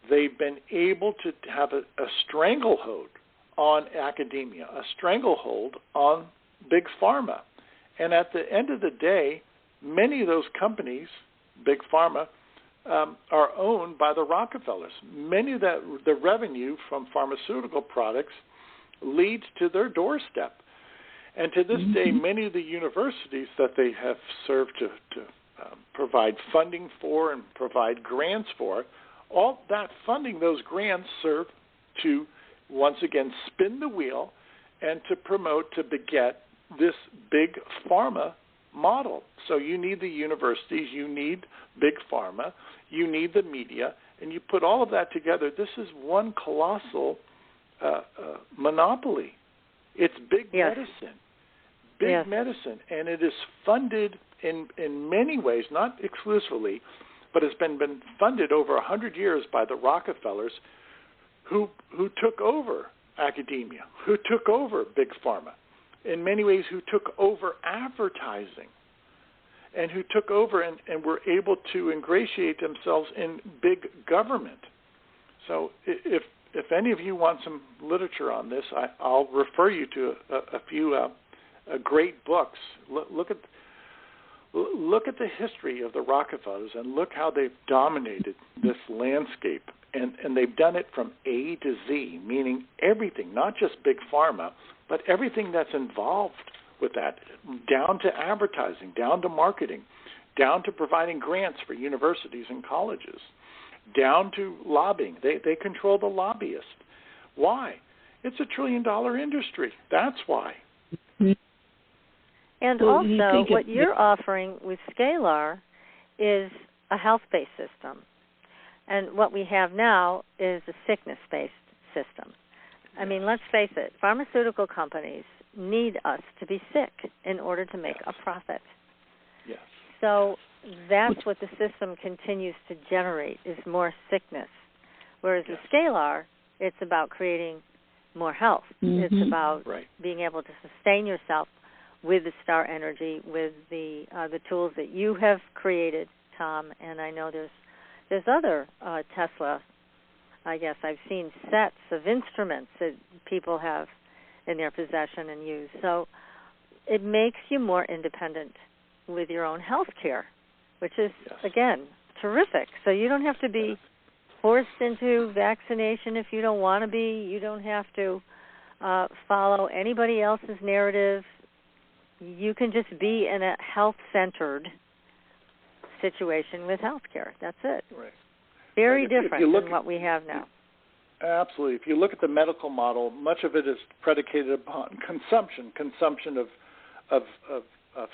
they've been able to have a stranglehold on academia, a stranglehold on Big Pharma. And at the end of the day, many of those companies, Big Pharma, are owned by the Rockefellers. Many of the revenue from pharmaceutical products leads to their doorstep. And to this day, many of the universities that they have served to provide funding for and provide grants for, all that funding, those grants serve to, once again, spin the wheel and to promote, to beget this Big Pharma model. So you need the universities, you need Big Pharma, you need the media, and you put all of that together. This is one colossal monopoly. It's big medicine. Big medicine. And it is funded in many ways, not exclusively, but has been funded over 100 years by the Rockefellers, who took over academia, who took over Big Pharma, in many ways who took over advertising, and who took over and were able to ingratiate themselves in big government. So if any of you want some literature on this, I'll refer you to a few great books. Look at the history of the Rockefellers and look how they've dominated this landscape. And they've done it from A to Z, meaning everything, not just Big Pharma, but everything that's involved with that, down to advertising, down to marketing, down to providing grants for universities and colleges, down to lobbying. They control the lobbyist. Why? It's $1 trillion industry. That's why. And also, what you're offering with Scalar is a health-based system. And what we have now is a sickness-based system. I mean, let's face it, pharmaceutical companies need us to be sick in order to make a profit. Yes. So that's what the system continues to generate, is more sickness. Whereas the Scalar, it's about creating more health. It's about being able to sustain yourself with the star energy, with the tools that you have created, Tom. And I know there's other Tesla, I guess I've seen sets of instruments that people have in their possession and use. So it makes you more independent with your own health care, which is, again, terrific. So you don't have to be forced into vaccination if you don't want to be. You don't have to follow anybody else's narrative. You can just be in a health-centered situation with health care. That's it. Right. Very different than what we have now. Absolutely. If you look at the medical model, much of it is predicated upon consumption of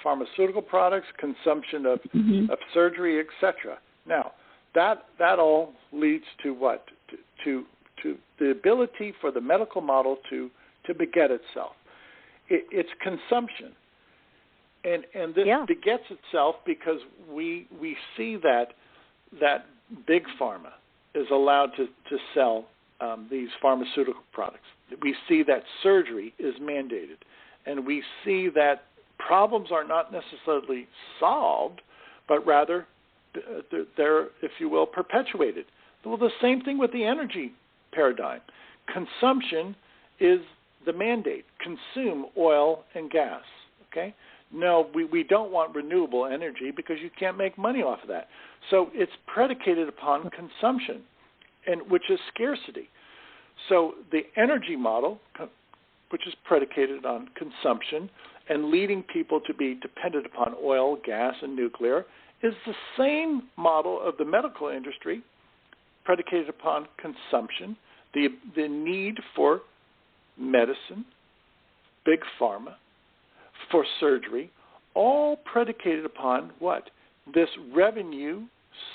pharmaceutical products, consumption of surgery, etc. Now, that all leads to what? To the ability for the medical model to beget itself. It's consumption. And this begets itself because we see that big pharma is allowed to sell these pharmaceutical products. We see that surgery is mandated, and we see that problems are not necessarily solved, but rather they're, if you will, perpetuated. Well, the same thing with the energy paradigm. Consumption is the mandate. Consume oil and gas, okay? No, we don't want renewable energy because you can't make money off of that. So it's predicated upon consumption, and which is scarcity. So the energy model, which is predicated on consumption and leading people to be dependent upon oil, gas, and nuclear, is the same model of the medical industry, predicated upon consumption, the need for medicine, big pharma, for surgery, all predicated upon what? This revenue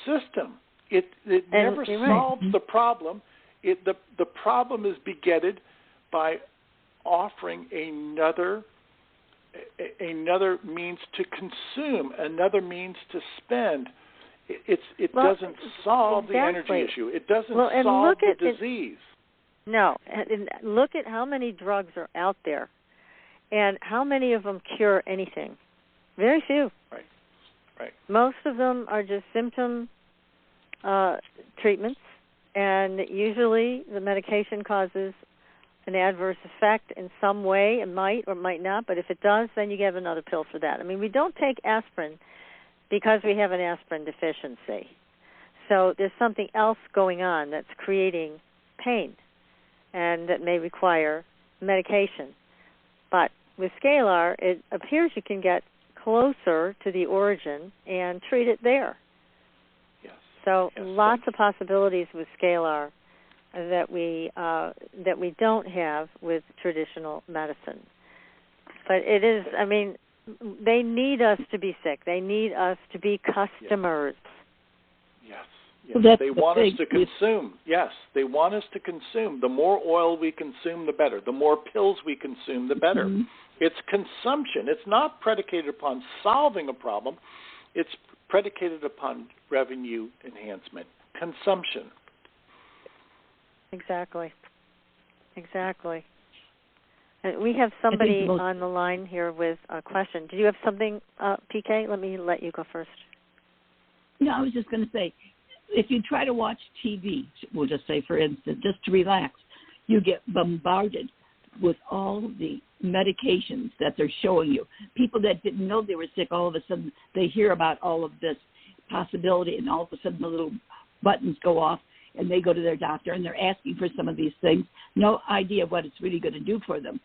system. It never solves the problem. The problem is begetted by offering another means to consume, another means to spend. It doesn't solve the energy issue. It doesn't solve the disease. No. And look at how many drugs are out there and how many of them cure anything. Very few. Right. Most of them are just symptom treatments, and usually the medication causes an adverse effect in some way. It might or might not, but if it does, then you get another pill for that. I mean, we don't take aspirin because we have an aspirin deficiency. So there's something else going on that's creating pain and that may require medication. But with scalar, it appears you can get closer to the origin and treat it there. Yes. So lots of possibilities with scalar that we don't have with traditional medicine. But it is, I mean, they need us to be sick. They need us to be customers. Yes. Well, they want us to consume. Yes, they want us to consume. The more oil we consume, the better. The more pills we consume, the better. Mm-hmm. It's consumption. It's not predicated upon solving a problem. It's predicated upon revenue enhancement, consumption. Exactly. And we have somebody on the line here with a question. Did you have something, PK? Let you go first. No, I was just going to say, if you try to watch TV, we'll just say, for instance, just to relax, you get bombarded with all the medications that they're showing you. People that didn't know they were sick, all of a sudden they hear about all of this possibility, and all of a sudden the little buttons go off, and they go to their doctor, and they're asking for some of these things. No idea what it's really going to do for them.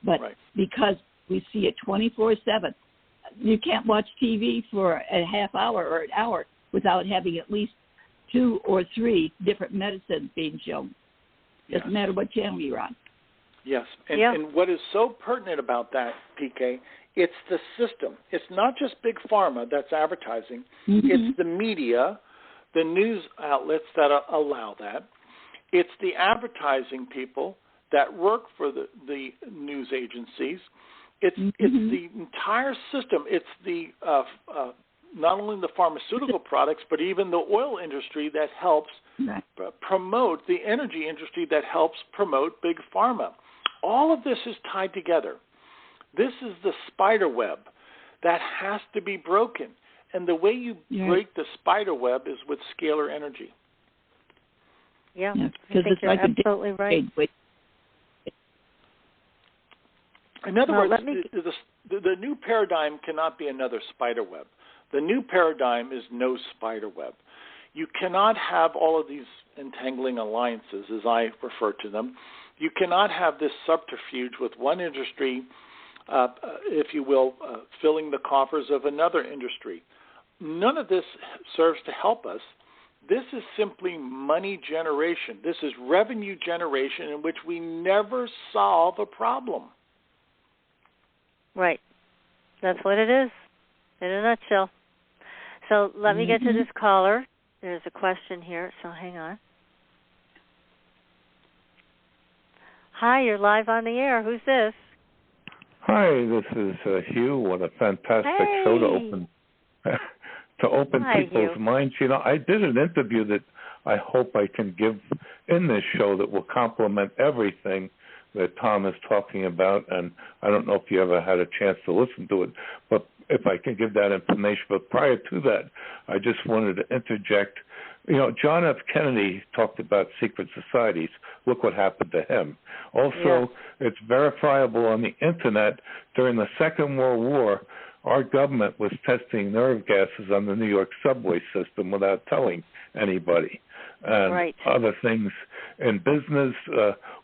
But because we see it 24/7, you can't watch TV for a half hour or an hour without having at least 2 or 3 different medicines being shown. Doesn't matter what channel you're on. Yes, and what is so pertinent about that, PK, it's the system. It's not just big pharma that's advertising. Mm-hmm. It's the media, the news outlets that allow that. It's the advertising people that work for the news agencies. It's the entire system. It's the not only the pharmaceutical products, but even the oil industry that helps promote, the energy industry that helps promote big pharma. All of this is tied together. This is the spider web that has to be broken. And the way you break the spider web is with scalar energy. Yeah, I think you're absolutely right. In other words, the new paradigm cannot be another spider web. The new paradigm is no spider web. You cannot have all of these entangling alliances, as I refer to them. You cannot have this subterfuge with one industry, if you will, filling the coffers of another industry. None of this serves to help us. This is simply money generation. This is revenue generation in which we never solve a problem. Right. That's what it is, in a nutshell. So let me get to this caller. There's a question here, so hang on. Hi, you're live on the air. Who's this? Hi, this is Hugh. What a fantastic show to open Hi, people's Hugh. minds. You know, I did an interview that I hope I can give in this show that will complement everything that Tom is talking about, and I don't know if you ever had a chance to listen to it, but if I can give that information. But prior to that, I just wanted to interject. You know, John F. Kennedy talked about secret societies. Look what happened to him. Also, It's verifiable on the Internet. During the Second World War, our government was testing nerve gases on the New York subway system without telling anybody. And other things in business,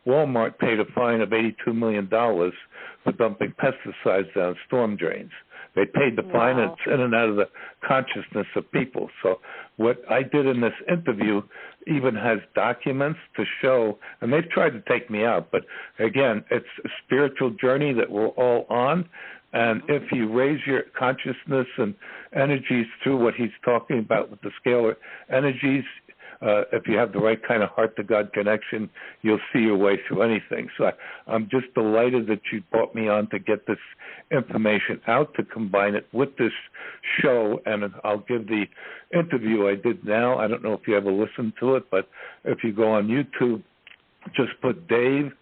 Walmart paid a fine of $82 million for dumping pesticides down storm drains. They paid the fine, and it's in and out of the consciousness of people. So what I did in this interview even has documents to show, and they've tried to take me out, but again, it's a spiritual journey that we're all on. And if you raise your consciousness and energies through what he's talking about with the scalar energies, if you have the right kind of heart-to-God connection, you'll see your way through anything. So I'm just delighted that you brought me on to get this information out, to combine it with this show, and I'll give the interview I did now. I don't know if you ever listened to it, but if you go on YouTube, just put Dave.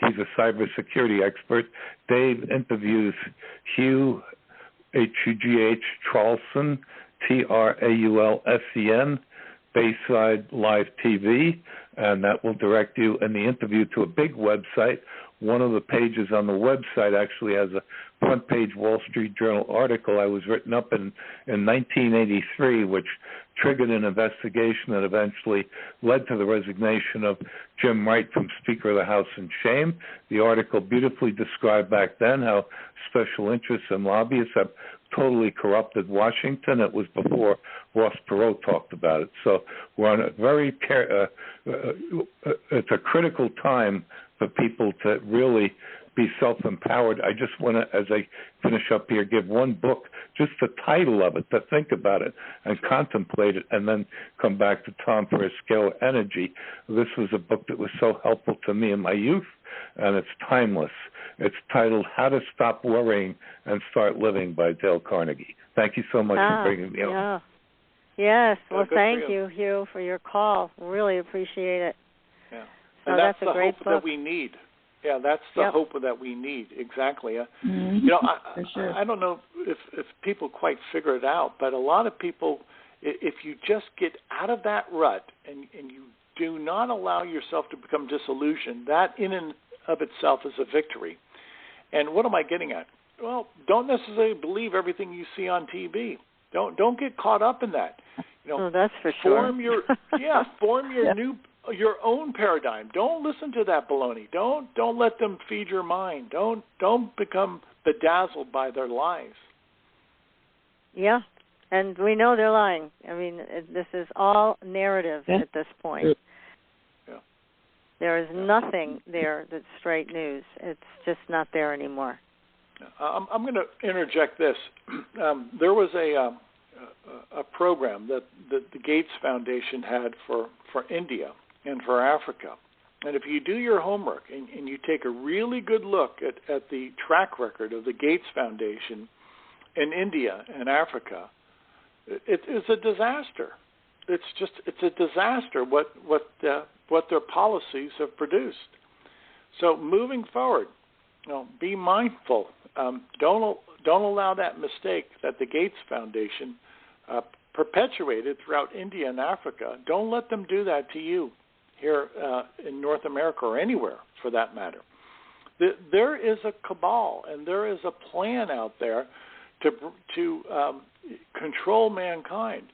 He's a cybersecurity expert. Dave interviews Hugh, H-U-G-H, Traulsen, Traulsen, Bayside Live TV, and that will direct you in the interview to a big website. One of the pages on the website actually has a front-page Wall Street Journal article I was written up in 1983, which triggered an investigation that eventually led to the resignation of Jim Wright from Speaker of the House in shame. The article beautifully described back then how special interests and lobbyists have totally corrupted Washington. It was before Ross Perot talked about it. So we're on a very it's a critical time for people to really be self-empowered. I just want to, as I finish up here, give one book, just the title of it, to think about it and contemplate it, and then come back to Tom for his Scalar Energy. This was a book that was so helpful to me in my youth, and it's timeless. It's titled How to Stop Worrying and Start Living by Dale Carnegie. Thank you so much for bringing me on. Yes. Well, thank you, Hugh, for your call. Really appreciate it. Yeah. So and that's a great hope book that we need. Yeah, that's the hope that we need. Exactly. You know, I don't know if people quite figure it out, but a lot of people, if you just get out of that rut and you do not allow yourself to become disillusioned, that in and of itself is a victory. And what am I getting at? Well, don't necessarily believe everything you see on TV. Don't get caught up in that. You know, that's for sure. Form your own paradigm. Don't listen to that baloney. Don't let them feed your mind. Don't become bedazzled by their lies. Yeah, and we know they're lying. I mean, this is all narrative at this point. Yeah. There is nothing there that's straight news. It's just not there anymore. I'm going to interject this. There was a program that the Gates Foundation had for India and for Africa. And if you do your homework and you take a really good look at the track record of the Gates Foundation in India and Africa, it's a disaster. It's a disaster what their policies have produced. So moving forward, be mindful. Don't allow that mistake that the Gates Foundation perpetuated throughout India and Africa. Don't let them do that to you here in North America or anywhere for that matter. There is a cabal and there is a plan out there to control mankind.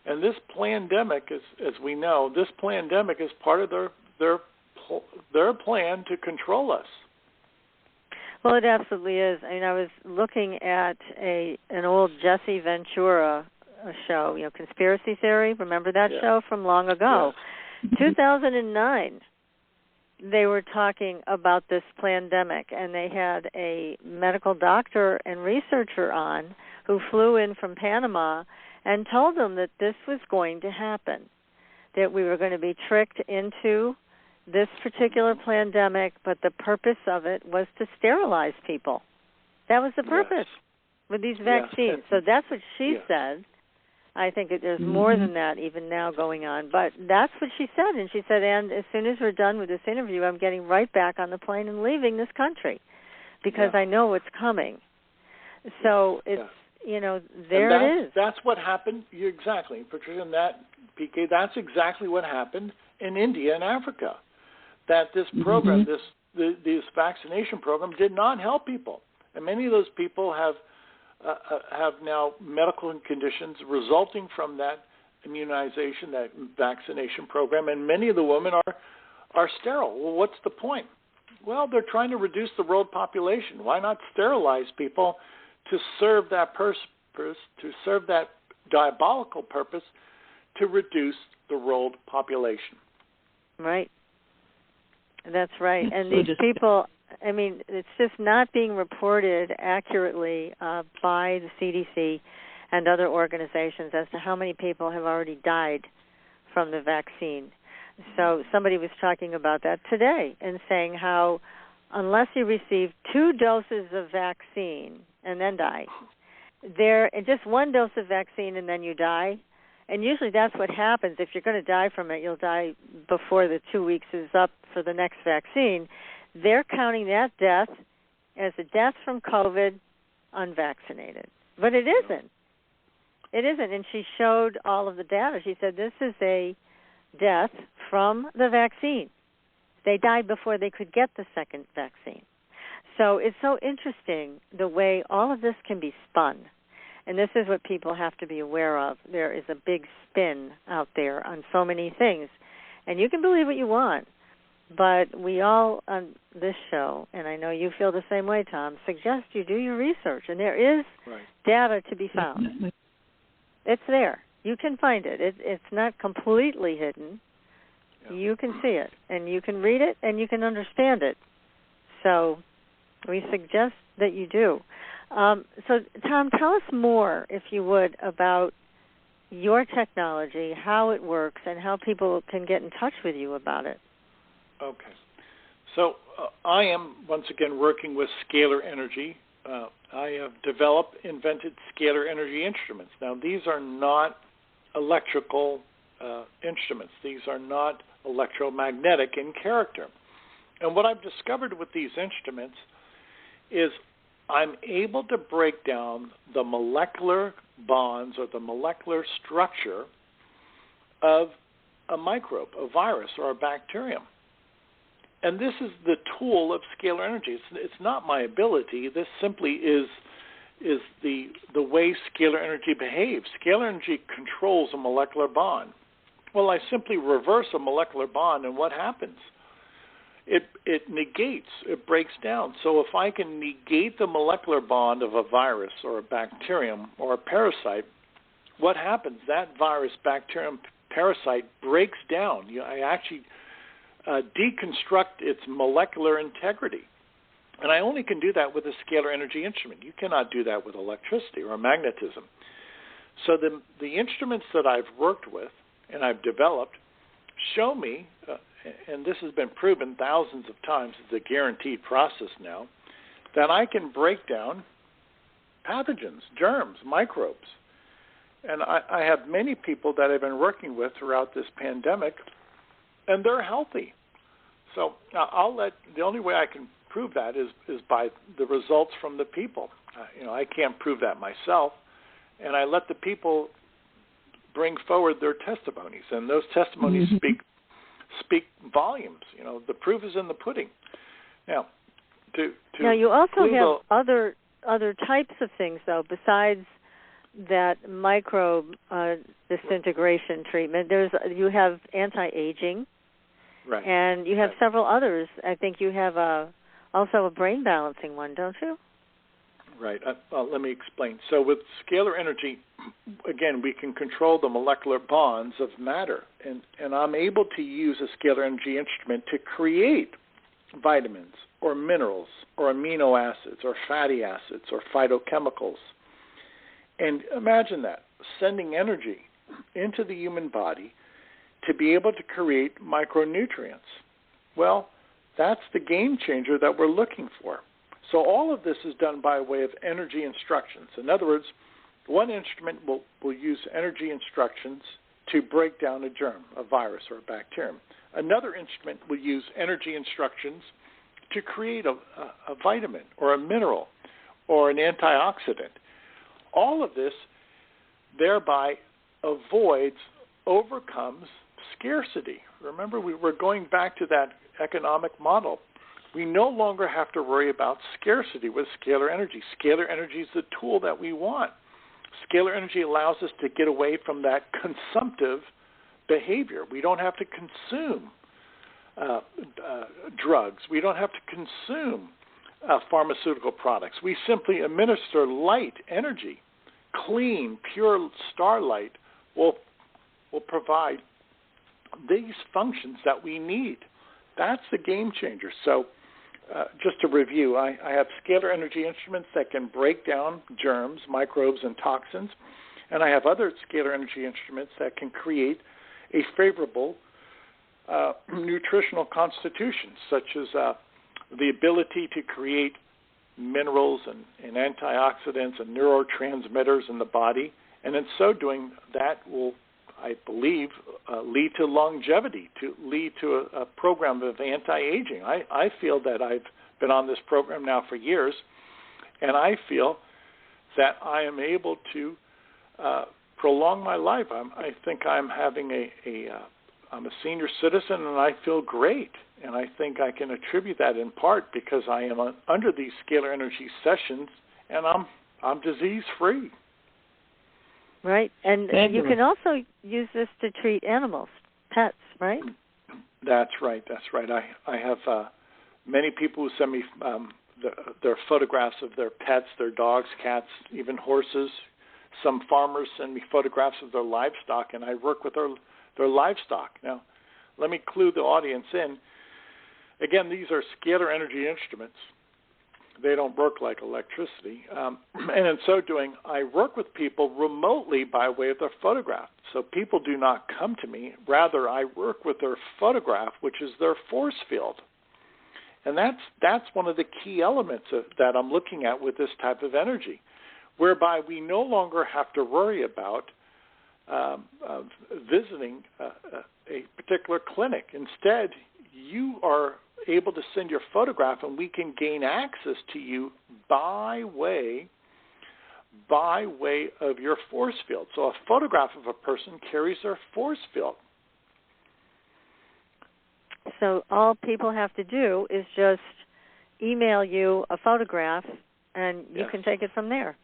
And this pandemic, as we know, this pandemic is part of their plan to control us. Well, it absolutely is. I mean, I was looking at an old Jesse Ventura show, Conspiracy Theory. Remember that show from long ago? Yes. 2009, they were talking about this pandemic, and they had a medical doctor and researcher on who flew in from Panama and told them that this was going to happen, that we were going to be tricked into this particular pandemic, but the purpose of it was to sterilize people. That was the purpose with these vaccines. So that's what she said. I think that there's more than that even now going on. But that's what she said. And she said, and as soon as we're done with this interview, I'm getting right back on the plane and leaving this country because I know what's coming. So it's, there it is. That's what happened. Exactly, Patricia, and that, PK, that's exactly what happened in India and Africa. That this program, this vaccination program did not help people. And many of those people have now medical conditions resulting from that immunization, that vaccination program, and many of the women are sterile. Well, what's the point? Well, they're trying to reduce the world population. Why not sterilize people to serve that purpose, to serve that diabolical purpose, to reduce the world population? Right. That's right. And these people, I mean, it's just not being reported accurately by the CDC and other organizations as to how many people have already died from the vaccine. So somebody was talking about that today and saying how unless you receive 2 doses of vaccine and then die, just 1 dose of vaccine and then you die. And usually that's what happens. If you're going to die from it, you'll die before the 2 weeks is up for the next vaccine. They're counting that death as a death from COVID unvaccinated. But it isn't. It isn't. And she showed all of the data. She said this is a death from the vaccine. They died before they could get the second vaccine. So it's so interesting the way all of this can be spun. And this is what people have to be aware of. There is a big spin out there on so many things. And you can believe what you want. But we all on this show, and I know you feel the same way, Tom, suggest you do your research. And there is data to be found. It's there. You can find it. It's not completely hidden. Yeah. You can see it, and you can read it, and you can understand it. So we suggest that you do. So, Tom, tell us more, if you would, about your technology, how it works, and how people can get in touch with you about it. Okay. So I am, once again, working with scalar energy. I have invented scalar energy instruments. Now, these are not electrical instruments. These are not electromagnetic in character. And what I've discovered with these instruments is I'm able to break down the molecular bonds or the molecular structure of a microbe, a virus, or a bacterium. And this is the tool of scalar energy. It's not my ability. This simply is the way scalar energy behaves. Scalar energy controls a molecular bond. Well, I simply reverse a molecular bond, and what happens? It negates, it breaks down. So if I can negate the molecular bond of a virus or a bacterium or a parasite, what happens? That virus, bacterium, parasite breaks down. I actually deconstruct its molecular integrity. And I only can do that with a scalar energy instrument. You cannot do that with electricity or magnetism. So the instruments that I've worked with and I've developed show me, and this has been proven thousands of times, it's a guaranteed process now, that I can break down pathogens, germs, microbes. And I have many people that I've been working with throughout this pandemic, and they're healthy. So the only way I can prove that is by the results from the people. I can't prove that myself, and I let the people bring forward their testimonies, and those testimonies speak volumes. The proof is in the pudding. Now, now you also have other types of things though besides that microbe disintegration treatment. You have anti-aging, right, and you have several others. I think you have also a brain balancing one, don't you? Right. Let me explain. So with scalar energy, again, we can control the molecular bonds of matter, and I'm able to use a scalar energy instrument to create vitamins or minerals or amino acids or fatty acids or phytochemicals. And imagine that, sending energy into the human body to be able to create micronutrients. Well, that's the game changer that we're looking for. So all of this is done by way of energy instructions. In other words, one instrument will use energy instructions to break down a germ, a virus or a bacterium. Another instrument will use energy instructions to create a vitamin or a mineral or an antioxidant. All of this thereby overcomes scarcity. Remember, we're going back to that economic model. We no longer have to worry about scarcity with scalar energy. Scalar energy is the tool that we want. Scalar energy allows us to get away from that consumptive behavior. We don't have to consume drugs. We don't have to consume pharmaceutical products. We simply administer light energy. Clean, pure starlight will provide these functions that we need. That's the game changer. So just to review, I have scalar energy instruments that can break down germs, microbes, and toxins, and I have other scalar energy instruments that can create a favorable nutritional constitution, such as the ability to create minerals and antioxidants and neurotransmitters in the body, and in so doing, that will, I believe, lead to longevity, to lead to a program of anti-aging. I feel that I've been on this program now for years, and I feel that I am able to prolong my life. I think I'm having I'm a senior citizen, and I feel great. And I think I can attribute that in part because I am under these scalar energy sessions, and I'm disease-free. Right, and you can also use this to treat animals, pets, right? That's right. I have many people who send me their photographs of their pets, their dogs, cats, even horses. Some farmers send me photographs of their livestock, and I work with their livestock. Now, let me clue the audience in. Again, these are scalar energy instruments. They don't work like electricity. And in so doing, I work with people remotely by way of their photograph. So people do not come to me. Rather, I work with their photograph, which is their force field. And that's one of the key elements that I'm looking at with this type of energy, whereby we no longer have to worry about visiting a particular clinic. Instead, you are able to send your photograph, and we can gain access to you by way of your force field. So a photograph of a person carries their force field. So all people have to do is just email you a photograph, and you can take it from there.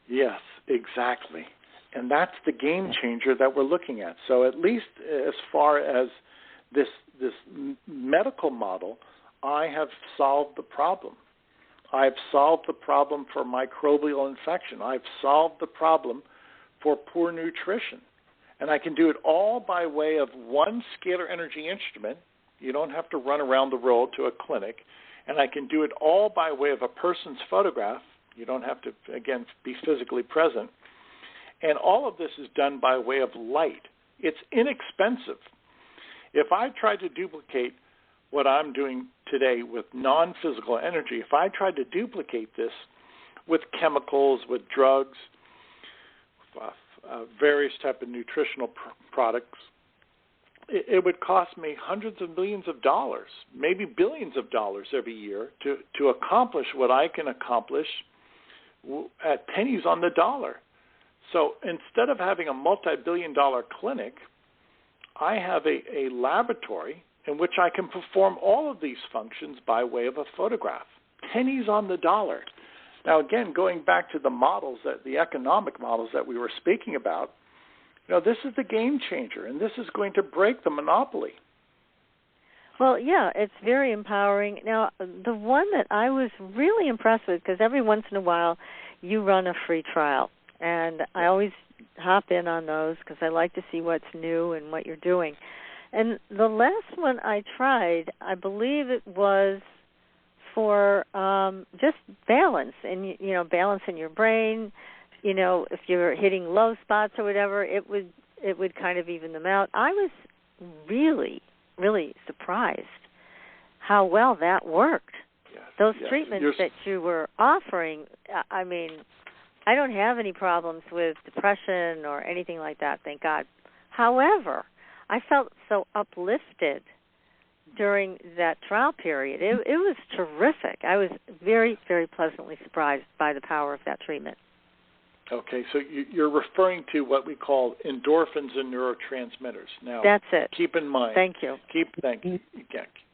Yes, exactly. And that's the game changer that we're looking at. So at least as far as this medical model, I have solved the problem. I've solved the problem for microbial infection. I've solved the problem for poor nutrition. And I can do it all by way of one scalar energy instrument. You don't have to run around the world to a clinic. And I can do it all by way of a person's photograph. You don't have to, again, be physically present. And all of this is done by way of light. It's inexpensive. If I try to duplicate what I'm doing today with non-physical energy, if I tried to duplicate this with chemicals, with drugs, various type of nutritional products, it would cost me hundreds of millions of dollars, maybe billions of dollars every year to accomplish what I can accomplish at pennies on the dollar. So instead of having a multi-billion-dollar clinic, I have a laboratory in which I can perform all of these functions by way of a photograph. Pennies on the dollar. Now, again, going back to the models, the economic models that we were speaking about, this is the game changer, and this is going to break the monopoly. Well, yeah, it's very empowering. Now, the one that I was really impressed with, because every once in a while you run a free trial, and I always hop in on those because I like to see what's new and what you're doing. And the last one I tried, I believe it was for just balance, and balance in your brain. If you're hitting low spots or whatever, it would kind of even them out. I was really, really surprised how well that worked. Those treatments that you were offering, I mean, I don't have any problems with depression or anything like that, thank God. However, I felt so uplifted during that trial period. It was terrific. I was very, very pleasantly surprised by the power of that treatment. Okay, so you're referring to what we call endorphins and neurotransmitters. Now, that's it. Keep in mind. Thank you.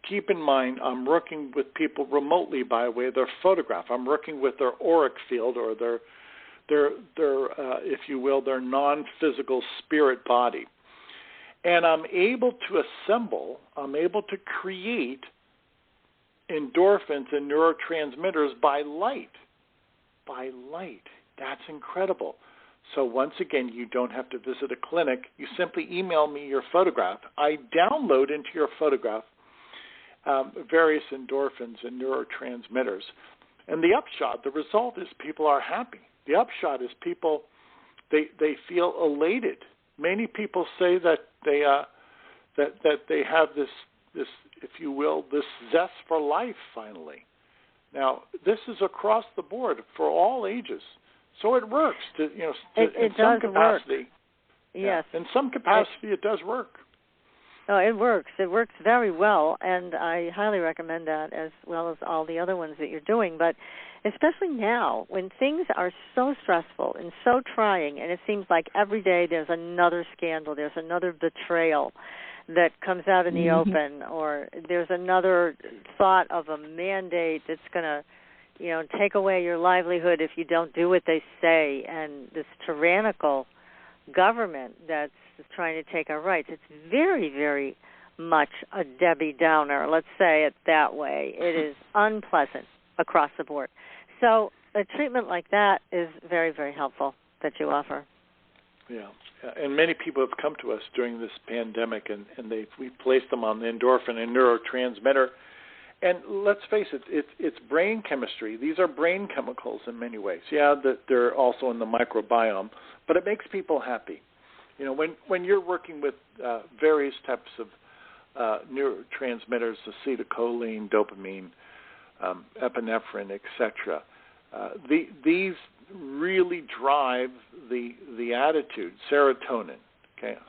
Keep in mind, I'm working with people remotely by way of their photograph. I'm working with their auric field or their if you will, their non-physical spirit body. And I'm able to create endorphins and neurotransmitters by light. By light. That's incredible. So once again, you don't have to visit a clinic. You simply email me your photograph. I download into your photograph various endorphins and neurotransmitters. And the upshot, the result is people are happy. The upshot is people, they feel elated. Many people say that they have this, if you will, this zest for life finally. Now, this is across the board for all ages. So it works in some capacity. Work. Yes. In some capacity, it does work. No, it works. It works very well, and I highly recommend that as well as all the other ones that you're doing. But especially now, when things are so stressful and so trying, and it seems like every day there's another scandal, there's another betrayal that comes out in the open, or there's another thought of a mandate that's going to take away your livelihood if you don't do what they say, and this tyrannical government that's trying to take our rights. It's very, very much a Debbie Downer, let's say it that way. It is unpleasant across the board. So a treatment like that is very, very helpful that you offer. Yeah, and many people have come to us during this pandemic, and we placed them on the endorphin and neurotransmitter. And let's face it, it's brain chemistry. These are brain chemicals in many ways. Yeah, they're also in the microbiome, but it makes people happy. When you're working with various types of neurotransmitters, acetylcholine, dopamine, epinephrine, etc., these really drive the attitude, serotonin,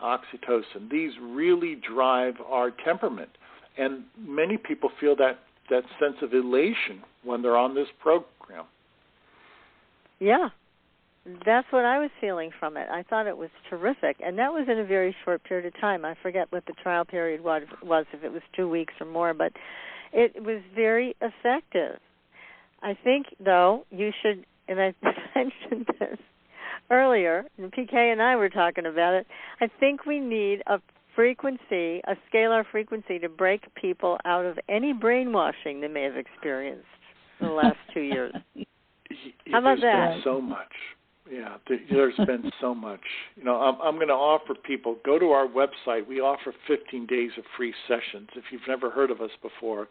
oxytocin. These really drive our temperament. And many people feel that sense of elation when they're on this program. Yeah, that's what I was feeling from it. I thought it was terrific. And that was in a very short period of time. I forget what the trial period was, if it was 2 weeks or more, but it was very effective. I think, though, you should, and I mentioned this earlier, and PK and I were talking about it, I think we need a scalar frequency to break people out of any brainwashing they may have experienced in the last 2 years. How about that? There's been so much. Yeah, there's been so much. I'm going to offer people, go to our website. We offer 15 days of free sessions. If you've never heard of us before,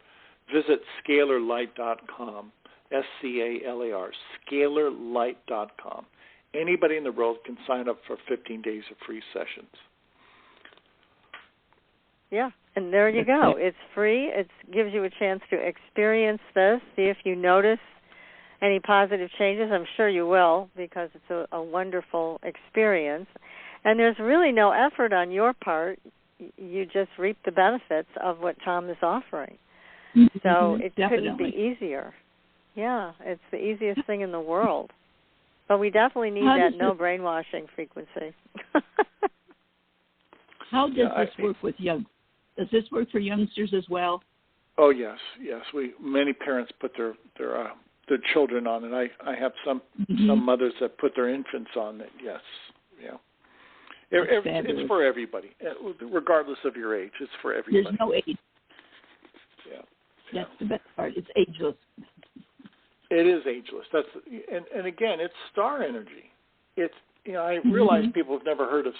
visit scalarlight.com, SCALAR, scalarlight.com. Anybody in the world can sign up for 15 days of free sessions. Yeah, and there you go. It's free. It gives you a chance to experience this, see if you notice any positive changes. I'm sure you will, because it's a wonderful experience. And there's really no effort on your part. You just reap the benefits of what Tom is offering. So it couldn't be easier. Yeah, it's the easiest thing in the world. But we definitely need that no brainwashing frequency. How does this work with young? Does this work for youngsters as well? Oh yes. Many parents put their children on it. I have some mothers that put their infants on it. Yes, yeah. It's for everybody, regardless of your age. It's for everybody. There's no age. Yeah. That's the best part. It's ageless. It is ageless. And again, it's star energy. It's I realize some people have never heard of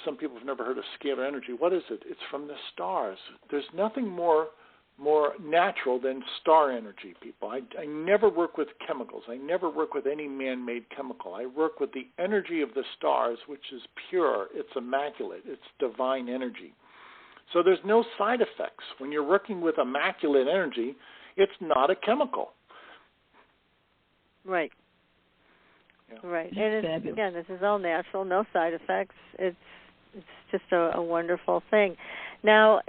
scalar energy. What is it? It's from the stars. There's nothing more natural than star energy, people. I never work with chemicals. I never work with any man-made chemical. I work with the energy of the stars, which is pure. It's immaculate. It's divine energy. So there's no side effects. When you're working with immaculate energy, it's not a chemical. Right. Yeah. Right. And fabulous. Again, this is all natural, no side effects. It's just a wonderful thing. Now,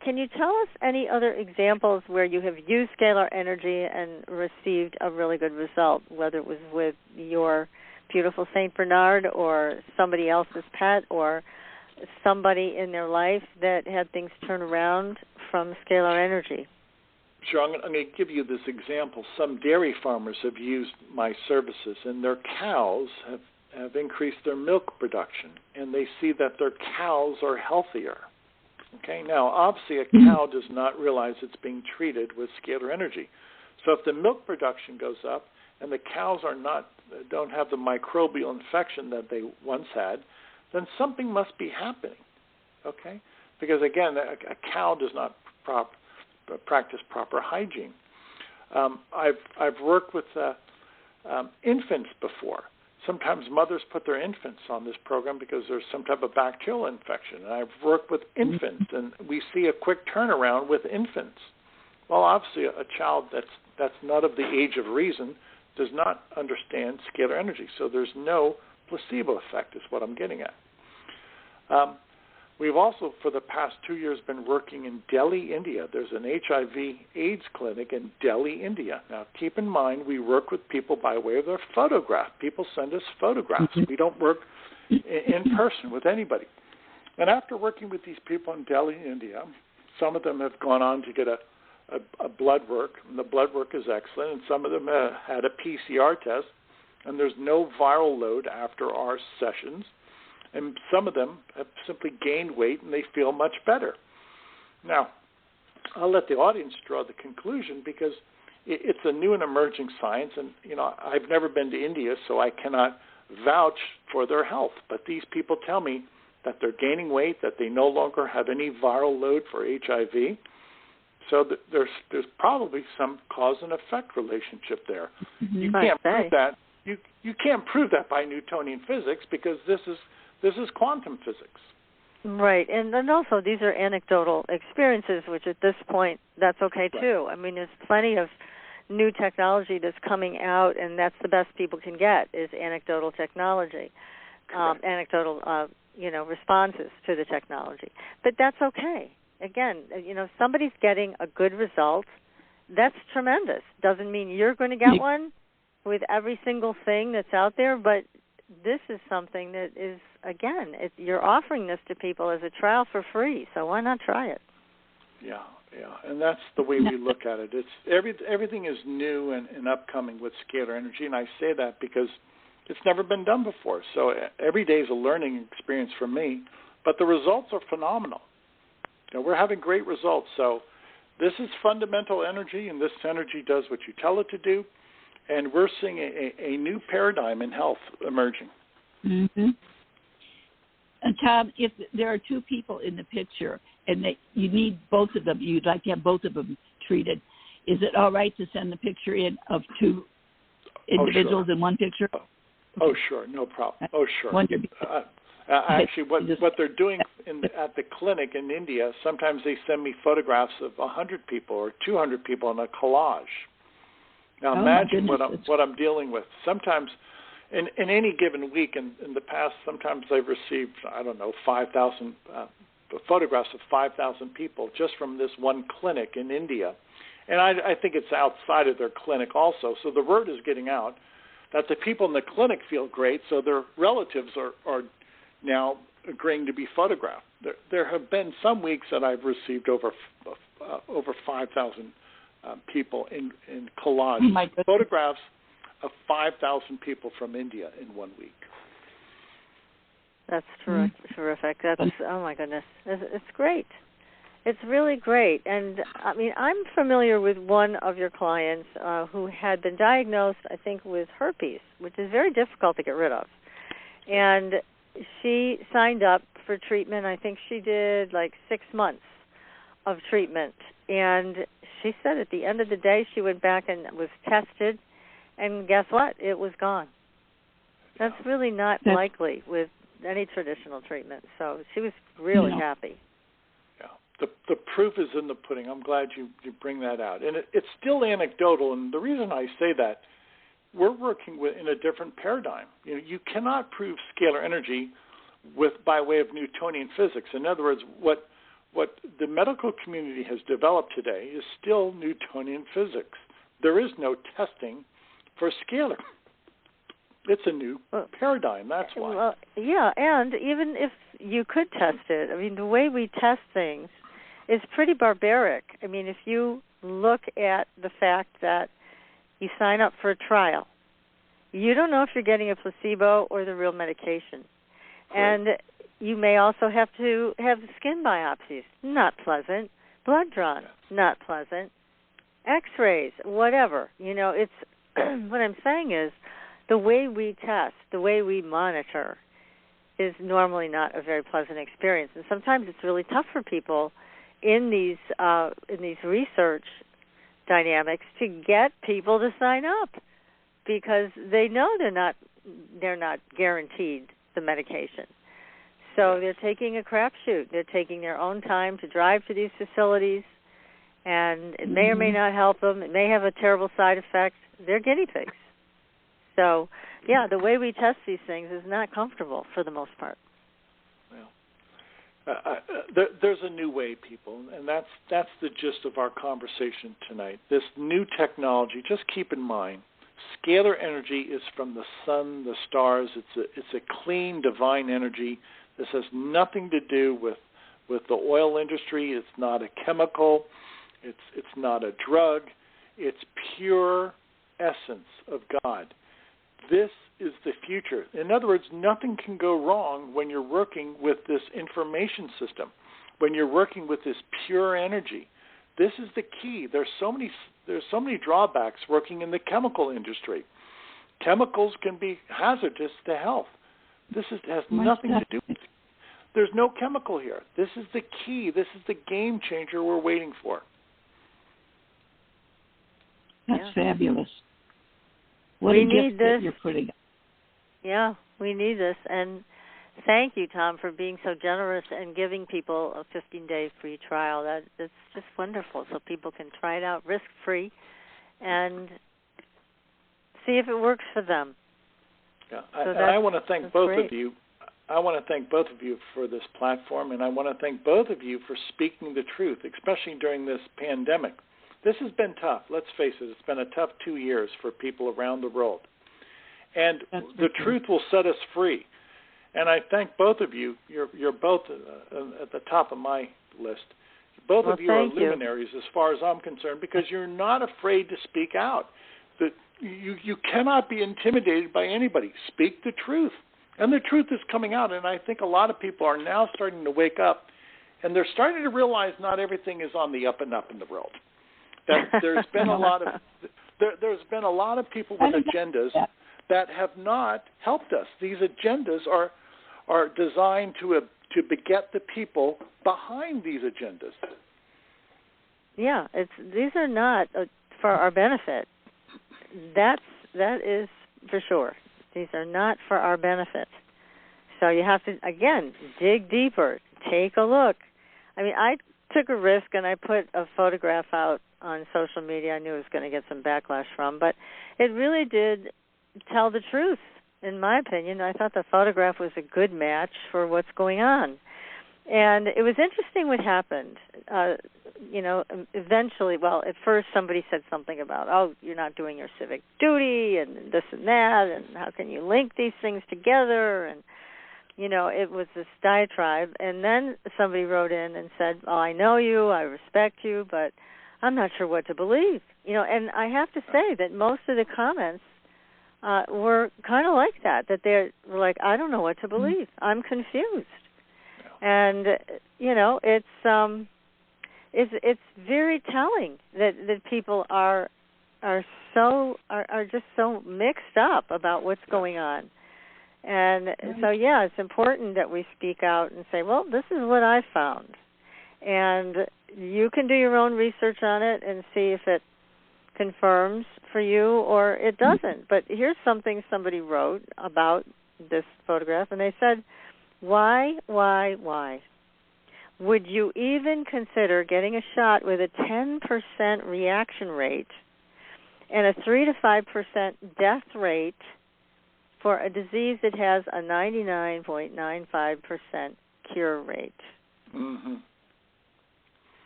can you tell us any other examples where you have used scalar energy and received a really good result, whether it was with your beautiful St. Bernard or somebody else's pet or somebody in their life that had things turn around from scalar energy? Sure. I'm going to give you this example. Some dairy farmers have used my services, and their cows have increased their milk production, and they see that their cows are healthier. Okay. Now, obviously, a cow does not realize it's being treated with scalar energy. So if the milk production goes up and the cows don't have the microbial infection that they once had, then something must be happening. Okay. Because again, a cow does not practice proper hygiene. I've worked with infants before. Sometimes mothers put their infants on this program because there's some type of bacterial infection. And I've worked with infants, and we see a quick turnaround with infants. Well, obviously, a child that's not of the age of reason does not understand scalar energy. So there's no placebo effect is what I'm getting at. We've also, for the past 2 years, been working in Delhi, India. There's an HIV/AIDS clinic in Delhi, India. Now, keep in mind, we work with people by way of their photograph. People send us photographs. We don't work in person with anybody. And after working with these people in Delhi, India, some of them have gone on to get a blood work, and the blood work is excellent, and some of them had a PCR test, and there's no viral load after our sessions. And some of them have simply gained weight, and they feel much better. Now, I'll let the audience draw the conclusion because it's a new and emerging science, and I've never been to India, so I cannot vouch for their health. But these people tell me that they're gaining weight, that they no longer have any viral load for HIV. So there's probably some cause and effect relationship there. You can't prove that. You can't prove that by Newtonian physics because this is quantum physics. Right, and then also these are anecdotal experiences, which at this point, that's okay too. I mean, there's plenty of new technology that's coming out, and that's the best people can get is anecdotal technology, anecdotal, responses to the technology. But that's okay. Again, if somebody's getting a good result, that's tremendous. Doesn't mean you're going to get one with every single thing that's out there, but this is something that is, again, you're offering this to people as a trial for free, so why not try it? Yeah, and that's the way we look at it. It's everything is new and upcoming with scalar energy, and I say that because it's never been done before. So every day is a learning experience for me, but the results are phenomenal. We're having great results. So this is fundamental energy, and this energy does what you tell it to do. And we're seeing a new paradigm in health emerging. Mm-hmm. And Tom, if there are two people in the picture and you need both of them, you'd like to have both of them treated, is it all right to send the picture in of two individuals in one picture? Oh, sure, no problem. Oh, sure. Wonderful. Actually, what they're doing at the clinic in India, sometimes they send me photographs of 100 people or 200 people in a collage. Now imagine what I'm dealing with. Sometimes, in any given week, in the past, sometimes I've received 5,000 photographs of 5,000 people just from this one clinic in India, and I think it's outside of their clinic also. So the word is getting out that the people in the clinic feel great, so their relatives are now agreeing to be photographed. There have been some weeks that I've received over 5,000. People in collage photographs of 5,000 people from India in 1 week. That's terrific. That's oh my goodness, it's great. It's really great. And I mean, I'm familiar with one of your clients who had been diagnosed, I think, with herpes, which is very difficult to get rid of. And she signed up for treatment. I think she did like 6 months of treatment, and she said at the end of the day she went back and was tested, and guess what? It was gone. That's really not likely with any traditional treatment. So she was really happy. Yeah, the proof is in the pudding. I'm glad you bring that out. And it's still anecdotal, and the reason I say that, we're working in a different paradigm. You cannot prove scalar energy by way of Newtonian physics. In other words, what the medical community has developed today is still Newtonian physics. There is no testing for scalar. It's a new paradigm, that's why. Well, yeah, and even if you could test it, I mean, the way we test things is pretty barbaric. I mean, if you look at the fact that you sign up for a trial, you don't know if you're getting a placebo or the real medication. Right. And you may also have to have skin biopsies. Not pleasant. Blood drawn. Not pleasant. X-rays, whatever. It's what I'm saying is the way we test, the way we monitor is normally not a very pleasant experience. And sometimes it's really tough for people in these research dynamics to get people to sign up because they know they're not guaranteed the medication. So they're taking a crapshoot. They're taking their own time to drive to these facilities, and it may or may not help them. It may have a terrible side effect. They're guinea pigs. So, yeah, the way we test these things is not comfortable for the most part. Well, there's a new way, people, and that's the gist of our conversation tonight. This new technology, just keep in mind, scalar energy is from the sun, the stars. It's a clean, divine energy. This has nothing to do with the oil industry. It's not a chemical. It's not a drug. It's pure essence of God. This is the future. In other words, nothing can go wrong when you're working with this information system, when you're working with this pure energy. This is the key. There's so many drawbacks working in the chemical industry. Chemicals can be hazardous to health. This has nothing to do with it. There's no chemical here. This is the key. This is the game changer we're waiting for. That's fabulous. What we a need gift this. That you're putting up. Yeah, we need this. And thank you, Tom, for being so generous and giving people a 15-day free trial. That's just wonderful, so people can try it out risk-free and see if it works for them. Yeah, so I want to thank both great. of you. I want to thank both of you for this platform, and I want to thank both of you for speaking the truth, especially during this pandemic. This has been tough. Let's face it. It's been a tough 2 years for people around the world. And the truth will set us free. And I thank both of you. You're both at the top of my list. Both of you are luminaries as far as I'm concerned because you're not afraid to speak out. That you cannot be intimidated by anybody. Speak the truth. And the truth is coming out. And I think a lot of people are now starting to wake up, and they're starting to realize not everything is on the up and up in the world. That there's been a lot of people with agendas that have not helped us. These agendas are designed to beget the people behind these agendas. Yeah, these are not for our benefit. That is for sure. These are not for our benefit. So you have to, again, dig deeper, take a look. I mean, I took a risk and I put a photograph out on social media. I knew it was going to get some backlash from, but it really did tell the truth, in my opinion. I thought the photograph was a good match for what's going on. And it was interesting what happened. Eventually, at first somebody said something about, you're not doing your civic duty and this and that, and how can you link these things together? And, it was this diatribe. And then somebody wrote in and said, I know you, I respect you, but I'm not sure what to believe. And I have to say that most of the comments were kind of like that they were like, I don't know what to believe. I'm confused. And, it's very telling that people are just so mixed up about what's going on. And so, it's important that we speak out and say, well, this is what I found. And you can do your own research on it and see if it confirms for you or it doesn't. But here's something somebody wrote about this photograph, and they said, why would you even consider getting a shot with a 10% reaction rate and a 3 to 5% death rate for a disease that has a 99.95% cure rate. Mm-hmm.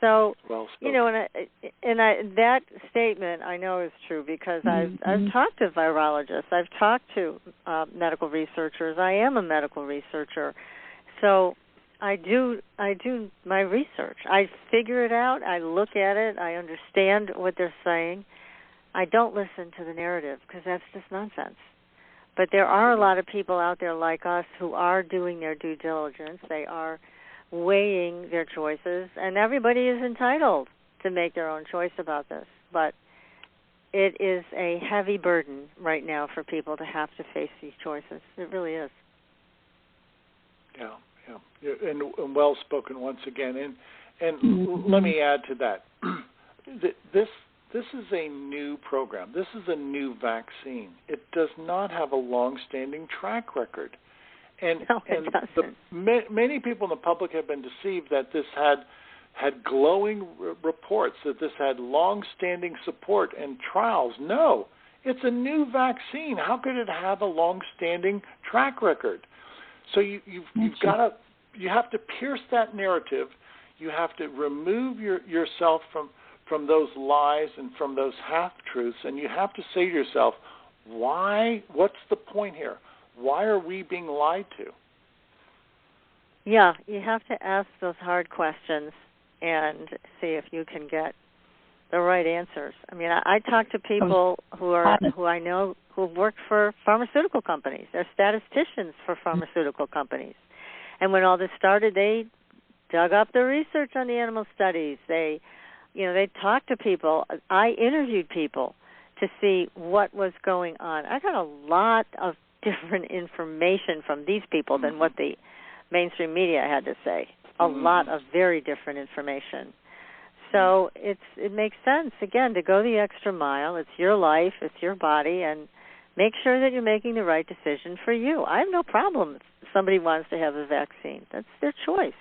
So, well you know, that statement I know is true because I've talked to virologists, I've talked to medical researchers. I am a medical researcher, so I do my research. I figure it out. I look at it. I understand what they're saying. I don't listen to the narrative because that's just nonsense. But there are a lot of people out there like us who are doing their due diligence. They are weighing their choices, and everybody is entitled to make their own choice about this. But it is a heavy burden right now for people to have to face these choices. It really is. Yeah. And well spoken once again. And let me add to that. This is a new program. This is a new vaccine. It does not have a long-standing track record. And many people in the public have been deceived that this had glowing reports, that this had long-standing support and trials. No, it's a new vaccine. How could it have a long-standing track record? So you have to pierce that narrative. You have to remove yourself from those lies and from those half-truths, and you have to say to yourself, why? What's the point here? Why are we being lied to? Yeah, you have to ask those hard questions and see if you can get the right answers. I mean, I talk to people who I know who've worked for pharmaceutical companies. They're statisticians for pharmaceutical companies. And when all this started, they dug up the research on the animal studies. They talked to people. I interviewed people to see what was going on. I got a lot of different information from these people than what the mainstream media had to say. A lot of very different information. So it makes sense, again, to go the extra mile. It's your life, it's your body, and make sure that you're making the right decision for you. I have no problem if somebody wants to have a vaccine. That's their choice.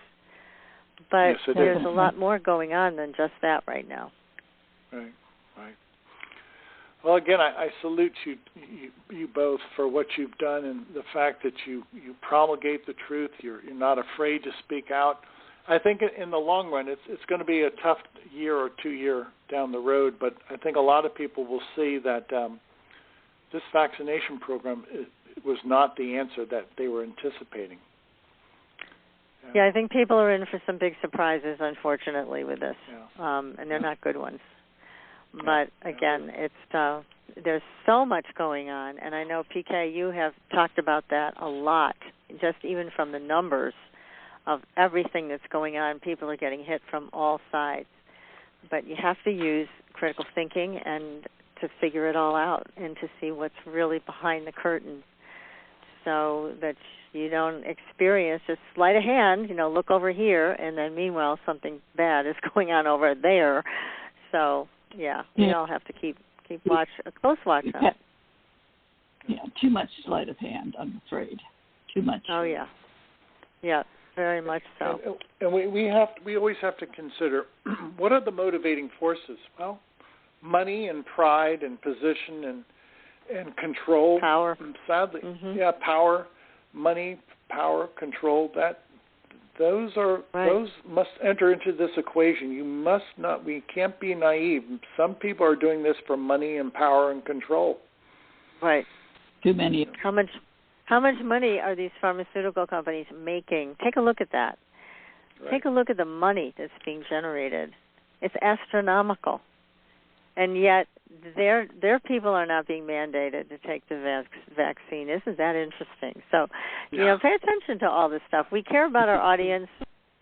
But yes, there's a lot more going on than just that right now. Right. Well, again, I salute you both for what you've done and the fact that you promulgate the truth. You're not afraid to speak out. I think in the long run, it's going to be a tough year or 2 year down the road, but I think a lot of people will see that this vaccination program was not the answer that they were anticipating. Yeah, I think people are in for some big surprises, unfortunately, with this, and they're not good ones. But again, it's there's so much going on, and I know, PK, you have talked about that a lot, just even from the numbers of everything that's going on. People are getting hit from all sides. But you have to use critical thinking and to figure it all out and to see what's really behind the curtain so that you don't experience just sleight of hand, look over here, and then meanwhile something bad is going on over there. So, we all have to keep a close watch on it. Yeah, too much sleight of hand, I'm afraid. Too much. Oh, yeah. Yeah, very much so. And we always have to consider, what are the motivating forces? Well, money and pride and position and control. Power. Sadly, power, money, power, control, those must enter into this equation. We can't be naive. Some people are doing this for money and power and control. Right. Too many. How much money are these pharmaceutical companies making? Take a look at that. Right. Take a look at the money that's being generated. It's astronomical. And yet their people are not being mandated to take the vaccine. Isn't that interesting? So, pay attention to all this stuff. We care about our audience.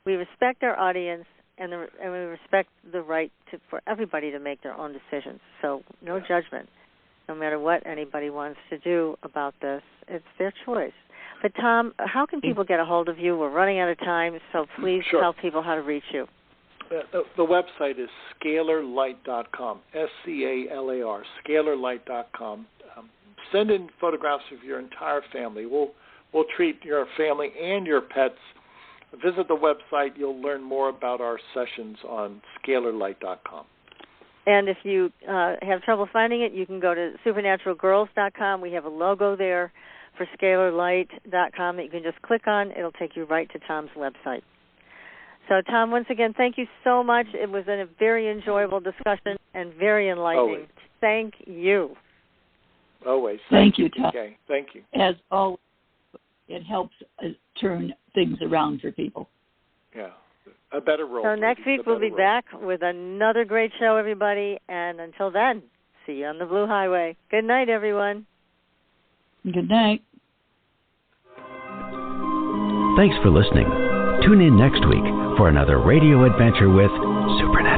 We respect our audience, and we respect the right for everybody to make their own decisions. So no judgment, no matter what anybody wants to do about this. It's their choice. But, Tom, how can people get a hold of you? We're running out of time, so please tell people how to reach you. The website is scalarlight.com, SCALAR, scalarlight.com. Send in photographs of your entire family. We'll treat your family and your pets. Visit the website. You'll learn more about our sessions on scalarlight.com. And if you have trouble finding it, you can go to supernaturalgirls.com. We have a logo there for scalarlight.com that you can just click on. It'll take you right to Tom's website. So, Tom, once again, thank you so much. It was a very enjoyable discussion and very enlightening. Always. Thank you. Always. Thank you, Tom. Okay. Thank you. As always, it helps turn things around for people. Yeah. A better world. So next week we'll be back with another great show, everybody. And until then, see you on the Blue Highway. Good night, everyone. Good night. Thanks for listening. Tune in next week for another radio adventure with Supernatural.